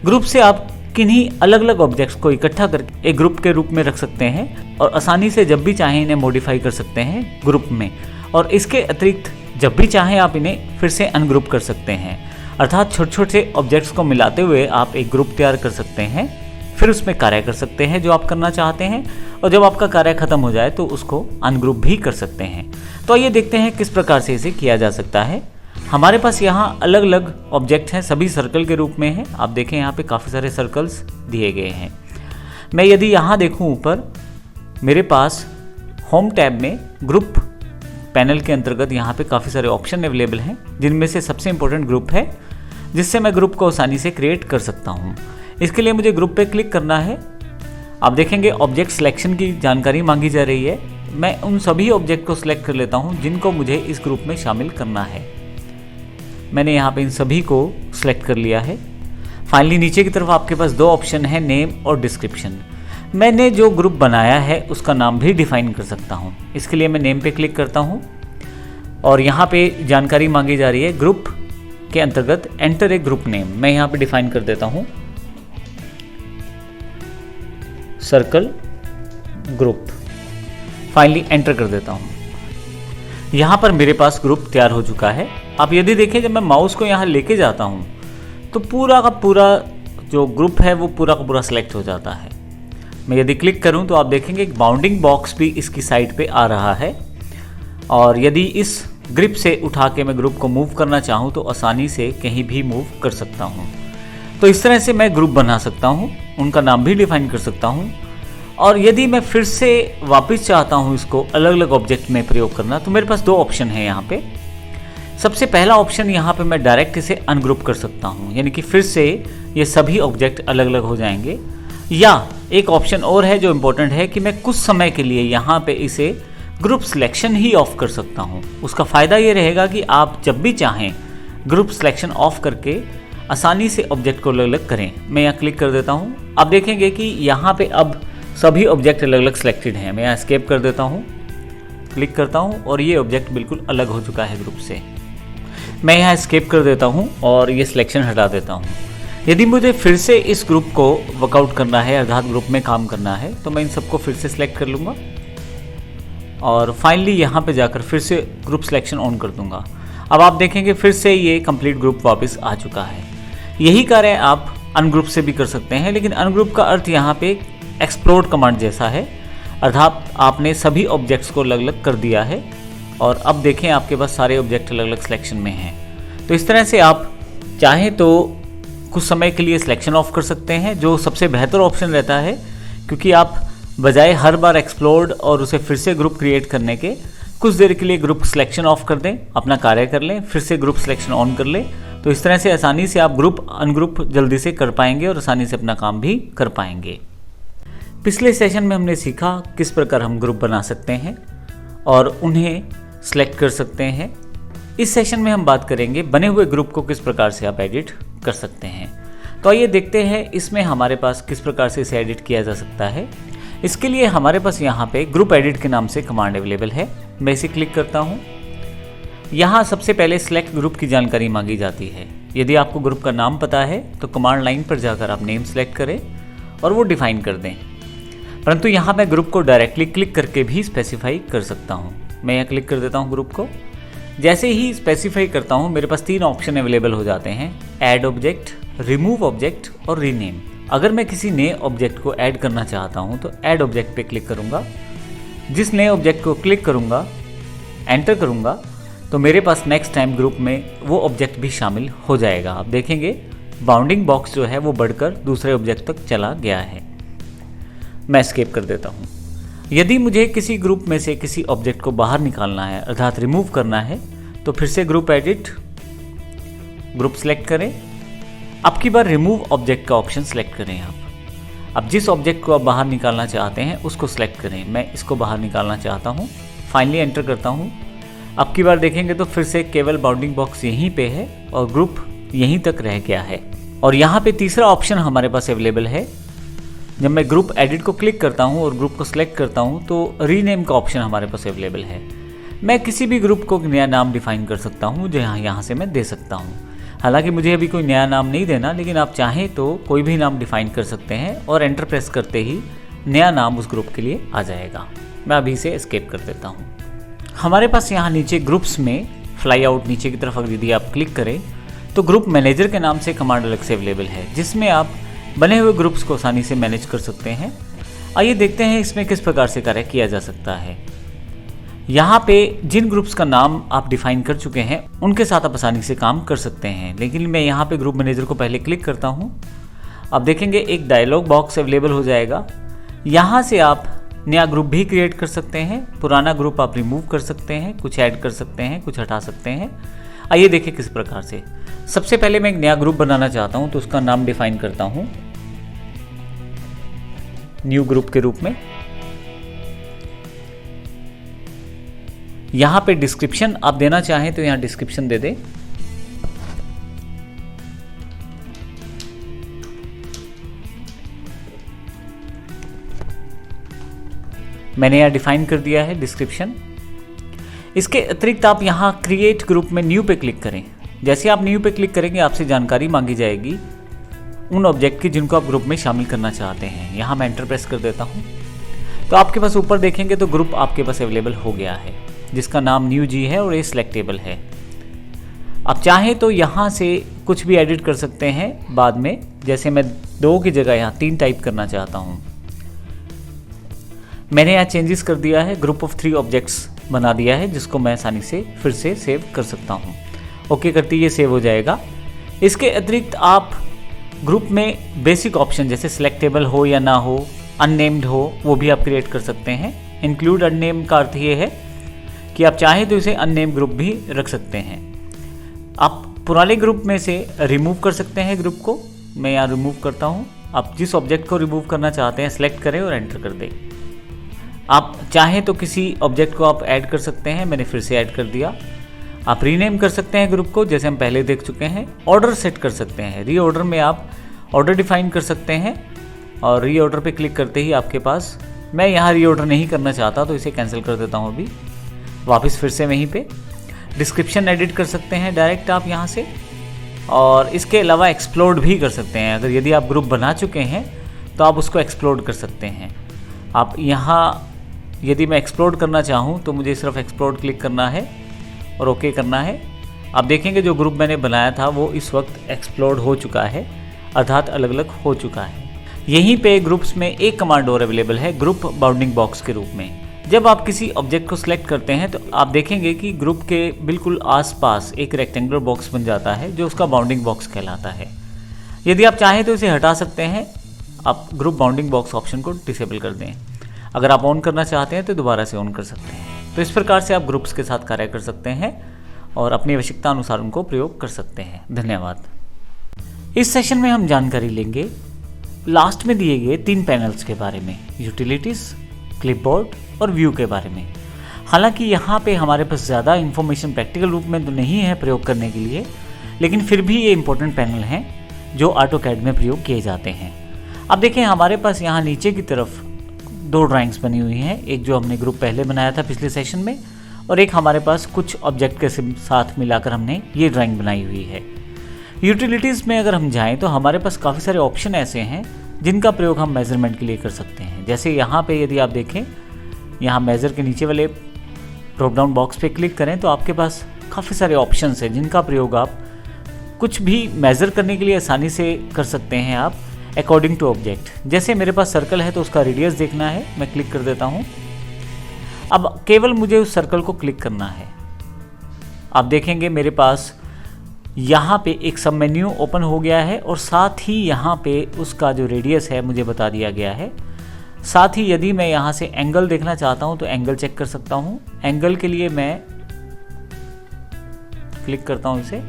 ग्रुप से आप किन्हीं अलग अलग ऑब्जेक्ट्स को इकट्ठा करके एक ग्रुप के रूप में रख सकते हैं और आसानी से जब भी चाहें इन्हें मॉडिफाई कर सकते हैं ग्रुप में। और इसके अतिरिक्त जब भी चाहें आप इन्हें फिर से अनग्रुप कर सकते हैं, अर्थात छोटे छोटे ऑब्जेक्ट्स को मिलाते हुए आप एक ग्रुप तैयार कर सकते हैं, फिर उसमें कार्य कर सकते हैं जो आप करना चाहते हैं, और जब आपका कार्य खत्म हो जाए तो उसको अनग्रुप भी कर सकते हैं। तो आइए देखते हैं किस प्रकार से इसे किया जा सकता है। हमारे पास यहाँ अलग अलग ऑब्जेक्ट हैं, सभी सर्कल के रूप में हैं। आप देखें यहाँ पे काफ़ी सारे सर्कल्स दिए गए हैं। मैं यदि यहाँ देखूँ ऊपर, मेरे पास होम टैब में ग्रुप पैनल के अंतर्गत यहाँ पे काफ़ी सारे ऑप्शन अवेलेबल हैं, जिनमें से सबसे इम्पोर्टेंट ग्रुप है, जिससे मैं ग्रुप को आसानी से क्रिएट कर सकता हूँ। इसके लिए मुझे ग्रुप पे क्लिक करना है। आप देखेंगे ऑब्जेक्ट सिलेक्शन की जानकारी मांगी जा रही है। मैं उन सभी ऑब्जेक्ट को सिलेक्ट कर लेता हूँ जिनको मुझे इस ग्रुप में शामिल करना है। मैंने यहाँ पे इन सभी को सिलेक्ट कर लिया है। फाइनली नीचे की तरफ आपके पास 2 ऑप्शन है, नेम और डिस्क्रिप्शन। मैंने जो ग्रुप बनाया है उसका नाम भी डिफाइन कर सकता हूँ। इसके लिए मैं नेम पे क्लिक करता हूँ और यहाँ पे जानकारी मांगी जा रही है ग्रुप के अंतर्गत एंटर ए ग्रुप नेम। मैं यहाँ पे डिफाइन कर देता हूँ सर्कल ग्रुप। फाइनली एंटर कर देता हूँ। यहाँ पर मेरे पास ग्रुप तैयार हो चुका है। आप यदि देखें, जब मैं माउस को यहाँ लेके जाता हूँ तो पूरा का पूरा जो ग्रुप है वो पूरा का पूरा सिलेक्ट हो जाता है। मैं यदि क्लिक करूँ तो आप देखेंगे एक बाउंडिंग बॉक्स भी इसकी साइड पे आ रहा है, और यदि इस ग्रिप से उठा के मैं ग्रुप को मूव करना चाहूँ तो आसानी से कहीं भी मूव कर सकता हूँ। तो इस तरह से मैं ग्रुप बना सकता हूँ, उनका नाम भी डिफाइन कर सकता हूँ। और यदि मैं फिर से वापस चाहता हूँ इसको अलग अलग ऑब्जेक्ट में प्रयोग करना, तो मेरे पास 2 ऑप्शन है यहाँ पे। सबसे पहला ऑप्शन यहाँ पे मैं डायरेक्ट इसे अनग्रुप कर सकता हूँ, यानी कि फिर से ये सभी ऑब्जेक्ट अलग अलग हो जाएंगे। या एक ऑप्शन और है जो इम्पोर्टेंट है कि मैं कुछ समय के लिए यहाँ पे इसे ग्रुप सिलेक्शन ही ऑफ कर सकता हूँ। उसका फ़ायदा ये रहेगा कि आप जब भी चाहें ग्रुप सिलेक्शन ऑफ करके आसानी से ऑब्जेक्ट को अलग अलग करें। मैं यहाँ क्लिक कर देता हूँ। आप देखेंगे कि यहाँ पे अब सभी ऑब्जेक्ट अलग अलग सिलेक्टेड हैं। मैं यहाँ एस्केप कर देता हूँ, क्लिक करता हूँ और ये ऑब्जेक्ट बिल्कुल अलग हो चुका है ग्रुप से। मैं यहाँ एस्केप कर देता हूँ और ये सिलेक्शन हटा देता हूँ। यदि मुझे फिर से इस ग्रुप को वर्कआउट करना है, अर्थात ग्रुप में काम करना है, तो मैं इन सबको फिर से सिलेक्ट कर लूँगा और फाइनली यहाँ पे जाकर फिर से ग्रुप सिलेक्शन ऑन कर दूँगा। अब आप देखेंगे फिर से ये कंप्लीट ग्रुप वापस आ चुका है। यही कार्य आप अनग्रुप से भी कर सकते हैं, लेकिन अनग्रुप का अर्थ यहाँ पे एक्सप्लोड कमांड जैसा है, अर्थात आपने सभी ऑब्जेक्ट्स को अलग अलग कर दिया है और अब देखें आपके पास सारे ऑब्जेक्ट अलग अलग सिलेक्शन में हैं। तो इस तरह से आप चाहें तो कुछ समय के लिए सिलेक्शन ऑफ कर सकते हैं, जो सबसे बेहतर ऑप्शन रहता है, क्योंकि आप बजाय हर बार एक्सप्लोर और उसे फिर से ग्रुप क्रिएट करने के कुछ देर के लिए ग्रुप सिलेक्शन ऑफ कर दें, अपना कार्य कर लें, फिर से ग्रुप सिलेक्शन ऑन कर लें। तो इस तरह से आसानी से आप ग्रुप अनग्रुप जल्दी से कर पाएंगे और आसानी से अपना काम भी कर पाएंगे। पिछले सेशन में हमने सीखा किस प्रकार हम ग्रुप बना सकते हैं और उन्हें सेलेक्ट कर सकते हैं। इस सेशन में हम बात करेंगे बने हुए ग्रुप को किस प्रकार से आप एडिट कर सकते हैं। तो आइए देखते हैं इसमें हमारे पास किस प्रकार से इसे एडिट किया जा सकता है। इसके लिए हमारे पास यहाँ पे ग्रुप एडिट के नाम से कमांड अवेलेबल है। मैं इसे क्लिक करता हूँ। यहाँ सबसे पहले सिलेक्ट ग्रुप की जानकारी मांगी जाती है। यदि आपको ग्रुप का नाम पता है तो कमांड लाइन पर जाकर आप नेम सेलेक्ट करें और वो डिफाइन कर दें। परंतु यहाँ मैं ग्रुप को डायरेक्टली क्लिक करके भी स्पेसिफाई कर सकता हूँ। मैं यहाँ क्लिक कर देता हूँ ग्रुप को। जैसे ही स्पेसिफाई करता हूँ मेरे पास 3 ऑप्शन अवेलेबल हो जाते हैं, ऐड ऑब्जेक्ट, रिमूव ऑब्जेक्ट और रीनेम। अगर मैं किसी नए ऑब्जेक्ट को ऐड करना चाहता हूँ तो ऐड ऑब्जेक्ट पे क्लिक करूँगा। जिस नए ऑब्जेक्ट को क्लिक करूँगा, एंटर करूँगा, तो मेरे पास नेक्स्ट टाइम ग्रुप में वो ऑब्जेक्ट भी शामिल हो जाएगा। आप देखेंगे बाउंडिंग बॉक्स जो है वो बढ़कर दूसरे ऑब्जेक्ट तक चला गया है। मैं एस्केप कर देता हूँ। यदि मुझे किसी ग्रुप में से किसी ऑब्जेक्ट को बाहर निकालना है, अर्थात रिमूव करना है, तो फिर से ग्रुप एडिट, ग्रुप सेलेक्ट करें। अब की बार रिमूव ऑब्जेक्ट का ऑप्शन सेलेक्ट करें आप। अब जिस ऑब्जेक्ट को आप बाहर निकालना चाहते हैं उसको सेलेक्ट करें। मैं इसको बाहर निकालना चाहता हूँ। फाइनली एंटर करता हूँ। अब की बार देखेंगे तो फिर से केवल बाउंडिंग बॉक्स यहीं पे है और ग्रुप यहीं तक रह गया है। और यहाँ पे तीसरा ऑप्शन हमारे पास अवेलेबल है। जब मैं ग्रुप एडिट को क्लिक करता हूँ और ग्रुप को सिलेक्ट करता हूँ तो रीनेम का ऑप्शन हमारे पास अवेलेबल है। मैं किसी भी ग्रुप को नया नाम डिफाइन कर सकता हूँ जो यहाँ से मैं दे सकता हूँ। हालांकि मुझे अभी कोई नया नाम नहीं देना, लेकिन आप चाहें तो कोई भी नाम डिफाइन कर सकते हैं और एंटर प्रेस करते ही नया नाम उस ग्रुप के लिए आ जाएगा। मैं अभी इसे एस्केप कर देता हूँ। हमारे पास यहाँ नीचे ग्रुप्स में फ्लाई आउट नीचे की तरफ अगर यदि आप क्लिक करें तो ग्रुप मैनेजर के नाम से कमांड अलग से अवेलेबल है, जिसमें आप बने हुए ग्रुप्स को आसानी से मैनेज कर सकते हैं। आइए देखते हैं इसमें किस प्रकार से कार्य किया जा सकता है। यहाँ पे जिन ग्रुप्स का नाम आप डिफाइन कर चुके हैं उनके साथ आप आसानी से काम कर सकते हैं, लेकिन मैं यहाँ पे ग्रुप मैनेजर को पहले क्लिक करता हूँ। अब देखेंगे एक डायलॉग बॉक्स अवेलेबल हो जाएगा। यहाँ से आप नया ग्रुप भी क्रिएट कर सकते हैं, पुराना ग्रुप आप रिमूव कर सकते हैं, कुछ ऐड कर सकते हैं, कुछ हटा सकते हैं। आइए देखें किस प्रकार से। सबसे पहले मैं एक नया ग्रुप बनाना चाहता हूँ तो उसका नाम डिफाइन करता हूँ न्यू ग्रुप के रूप में। यहां पे डिस्क्रिप्शन आप देना चाहें तो यहां डिस्क्रिप्शन दे दें। मैंने यहां डिफाइन कर दिया है डिस्क्रिप्शन। इसके अतिरिक्त आप यहां क्रिएट ग्रुप में न्यू पे क्लिक करें। जैसे आप न्यू पे क्लिक करेंगे आपसे जानकारी मांगी जाएगी उन ऑब्जेक्ट की जिनको आप ग्रुप में शामिल करना चाहते हैं। यहाँ मैं एंटर प्रेस कर देता हूँ तो आपके पास ऊपर देखेंगे तो ग्रुप आपके पास अवेलेबल हो गया है, जिसका नाम न्यू जी है और ये सिलेक्टेबल है। आप चाहें तो यहाँ से कुछ भी एडिट कर सकते हैं बाद में। जैसे मैं 2 की जगह यहाँ 3 टाइप करना चाहता हूँ। मैंने यहाँ चेंजेस कर दिया है, ग्रुप ऑफ 3 ऑब्जेक्ट्स बना दिया है, जिसको मैं आसानी से फिर से सेव कर सकता हूँ। ओके करते ही ये सेव हो जाएगा। इसके अतिरिक्त आप ग्रुप में बेसिक ऑप्शन जैसे सिलेक्टेबल हो या ना हो, अननेम्ड हो, वो भी आप क्रिएट कर सकते हैं। इंक्लूड अननेम का अर्थ ये है कि आप चाहें तो इसे अननेम ग्रुप भी रख सकते हैं। आप पुराने ग्रुप में से रिमूव कर सकते हैं ग्रुप को। मैं यहाँ रिमूव करता हूँ। आप जिस ऑब्जेक्ट को रिमूव करना चाहते हैं सेलेक्ट करें और एंटर कर दें। आप चाहें तो किसी ऑब्जेक्ट को आप ऐड कर सकते हैं। मैंने फिर से ऐड कर दिया। आप रीनेम कर सकते हैं ग्रुप को, जैसे हम पहले देख चुके हैं। ऑर्डर सेट कर सकते हैं। रीऑर्डर में आप ऑर्डर डिफाइन कर सकते हैं और रीऑर्डर पे क्लिक करते ही आपके पास, मैं यहाँ रीऑर्डर नहीं करना चाहता तो इसे कैंसिल कर देता हूँ। अभी वापस फिर से वहीं पे डिस्क्रिप्शन एडिट कर सकते हैं डायरेक्ट आप यहाँ से। और इसके अलावा एक्सप्लोर भी कर सकते हैं। अगर यदि आप ग्रुप बना चुके हैं तो आप उसको एक्सप्लोर कर सकते हैं। आप यहाँ यदि मैं एक्सप्लोर करना चाहूँ तो मुझे सिर्फ एक्सप्लोर क्लिक करना है और ओके करना है। आप देखेंगे जो ग्रुप मैंने बनाया था वो इस वक्त एक्सप्लोर हो चुका है, अर्थात अलग अलग हो चुका है। यहीं पे ग्रुप्स में एक कमांड और अवेलेबल है ग्रुप बाउंडिंग बॉक्स के रूप में। जब आप किसी ऑब्जेक्ट को सिलेक्ट करते हैं तो आप देखेंगे कि ग्रुप के बिल्कुल आसपास एक रेक्टेंगुलर बॉक्स बन जाता है जो उसका बाउंडिंग बॉक्स कहलाता है। यदि आप चाहें तो इसे हटा सकते हैं, आप ग्रुप बाउंडिंग बॉक्स ऑप्शन को डिसेबल कर दें। अगर आप ऑन करना चाहते हैं तो दोबारा से ऑन कर सकते हैं। तो इस प्रकार से आप ग्रुप्स के साथ कार्य कर सकते हैं और अपनी आवश्यकता अनुसार उनको प्रयोग कर सकते हैं। धन्यवाद। इस सेशन में हम जानकारी लेंगे लास्ट में दिए गए 3 पैनल्स के बारे में, यूटिलिटीज, क्लिपबोर्ड और व्यू के बारे में। हालांकि यहाँ पे हमारे पास ज़्यादा इन्फॉर्मेशन प्रैक्टिकल रूप में तो नहीं है प्रयोग करने के लिए, लेकिन फिर भी ये इंपॉर्टेंट पैनल हैं जो ऑटोकैड में प्रयोग किए जाते हैं। अब देखें, हमारे पास यहाँ नीचे की तरफ 2 ड्राइंग्स बनी हुई हैं, एक जो हमने ग्रुप पहले बनाया था पिछले सेशन में, और एक हमारे पास कुछ ऑब्जेक्ट के साथ मिलाकर हमने ये ड्राइंग बनाई हुई है। यूटिलिटीज़ में अगर हम जाएं तो हमारे पास काफ़ी सारे ऑप्शन ऐसे हैं जिनका प्रयोग हम मेजरमेंट के लिए कर सकते हैं। जैसे यहाँ पे यदि आप देखें, यहाँ मेज़र के नीचे वाले ड्रॉप डाउन बॉक्स पे क्लिक करें तो आपके पास काफ़ी सारे ऑप्शंस हैं जिनका प्रयोग आप कुछ भी मेज़र करने के लिए आसानी से कर सकते हैं आप अकॉर्डिंग टू ऑब्जेक्ट। जैसे मेरे पास सर्कल है तो उसका रेडियस देखना है, मैं क्लिक कर देता हूँ। अब केवल मुझे उस सर्कल को क्लिक करना है। आप देखेंगे मेरे पास यहाँ पे एक सब मेन्यू ओपन हो गया है और साथ ही यहाँ पे उसका जो रेडियस है मुझे बता दिया गया है। साथ ही यदि मैं यहाँ से एंगल देखना चाहता हूँ तो एंगल चेक कर सकता हूँ। एंगल के लिए मैं क्लिक करता हूँ इसे,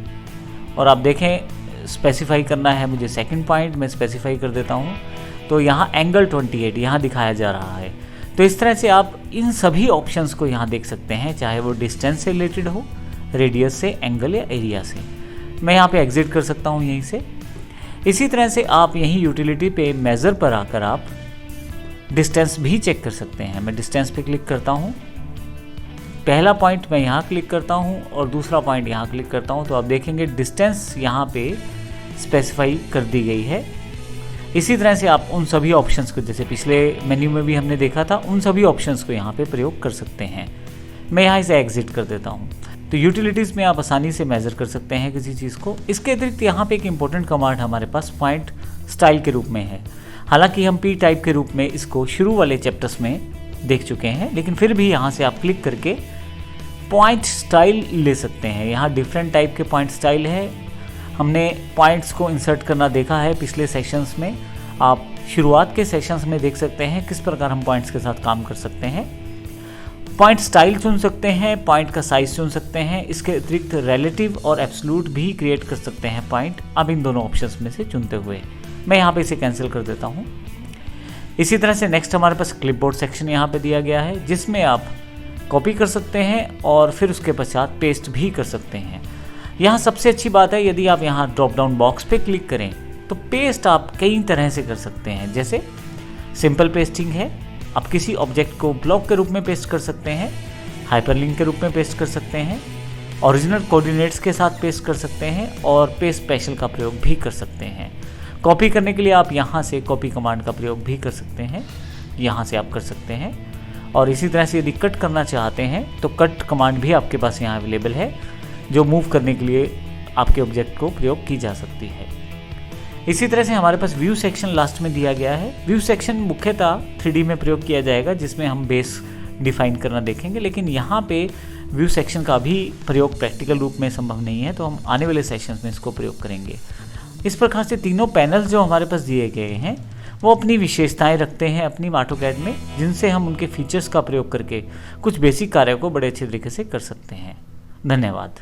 और आप देखें स्पेसिफाई करना है मुझे सेकंड पॉइंट, मैं स्पेसिफाई कर देता हूँ। तो यहाँ एंगल 28 यहाँ दिखाया जा रहा है। तो इस तरह से आप इन सभी ऑप्शंस को यहाँ देख सकते हैं, चाहे वो डिस्टेंस से रिलेटेड हो, रेडियस से, एंगल या एरिया से। मैं यहाँ पे एग्जिट कर सकता हूँ यहीं से। इसी तरह से आप यहीं यूटिलिटी पे मेज़र पर आकर आप डिस्टेंस भी चेक कर सकते हैं। मैं डिस्टेंस पे क्लिक करता हूँ, पहला पॉइंट मैं यहाँ क्लिक करता हूँ और दूसरा पॉइंट यहाँ क्लिक करता हूँ, तो आप देखेंगे डिस्टेंस यहाँ पे स्पेसिफाई कर दी गई है। इसी तरह से आप उन सभी ऑप्शंस को, जैसे पिछले मेन्यू में भी हमने देखा था, उन सभी ऑप्शंस को यहाँ पे प्रयोग कर सकते हैं। मैं यहाँ इसे एग्जिट कर देता हूँ। तो यूटिलिटीज़ में आप आसानी से मेज़र कर सकते हैं किसी चीज़ को। इसके अतिरिक्त यहाँ पे एक इम्पोर्टेंट कमांड हमारे पास पॉइंट स्टाइल के रूप में है। हालांकि हम पी टाइप के रूप में इसको शुरू वाले चैप्टर्स में देख चुके हैं, लेकिन फिर भी यहाँ से आप क्लिक करके पॉइंट स्टाइल ले सकते हैं। यहाँ डिफरेंट टाइप के पॉइंट स्टाइल है। हमने पॉइंट्स को इंसर्ट करना देखा है पिछले सेशंस में। आप शुरुआत के सेशंस में देख सकते हैं किस प्रकार हम पॉइंट्स के साथ काम कर सकते हैं। पॉइंट स्टाइल चुन सकते हैं, पॉइंट का साइज चुन सकते हैं। इसके अतिरिक्त रिलेटिव और एब्सोल्यूट भी क्रिएट कर सकते हैं पॉइंट, अब इन दोनों ऑप्शंस में से चुनते हुए। मैं यहाँ पे इसे कैंसिल कर देता हूँ। इसी तरह से नेक्स्ट हमारे पास क्लिपबोर्ड सेक्शन यहाँ पे दिया गया है, जिसमें आप कॉपी कर सकते हैं और फिर उसके पश्चात पेस्ट भी कर सकते हैं। यहाँ सबसे अच्छी बात है, यदि आप यहाँ ड्रॉप डाउन बॉक्स पे क्लिक करें तो पेस्ट आप कई तरह से कर सकते हैं। जैसे सिंपल पेस्टिंग है, आप किसी ऑब्जेक्ट को ब्लॉक के रूप में पेस्ट कर सकते हैं, हाइपरलिंक के रूप में पेस्ट कर सकते हैं, ओरिजिनल कोऑर्डिनेट्स के साथ पेस्ट कर सकते हैं और पेस्ट स्पेशल का प्रयोग भी कर सकते हैं। कॉपी करने के लिए आप यहाँ से कॉपी कमांड का प्रयोग भी कर सकते हैं, यहाँ से आप कर सकते हैं। और इसी तरह से यदि कट करना चाहते हैं तो कट कमांड भी आपके पास यहाँ अवेलेबल है, जो मूव करने के लिए आपके ऑब्जेक्ट को प्रयोग की जा सकती है। इसी तरह से हमारे पास व्यू सेक्शन लास्ट में दिया गया है। व्यू सेक्शन मुख्यतः 3D में प्रयोग किया जाएगा, जिसमें हम बेस डिफाइन करना देखेंगे, लेकिन यहाँ पे व्यू सेक्शन का भी प्रयोग प्रैक्टिकल रूप में संभव नहीं है, तो हम आने वाले सेशंस में इसको प्रयोग करेंगे। इस प्रकार से तीनों पैनल्स जो हमारे पास दिए गए हैं वो अपनी विशेषताएं रखते हैं अपनी ऑटोकैड में, जिनसे हम उनके फीचर्स का प्रयोग करके कुछ बेसिक कार्यों को बड़े अच्छे तरीके से कर सकते हैं। धन्यवाद।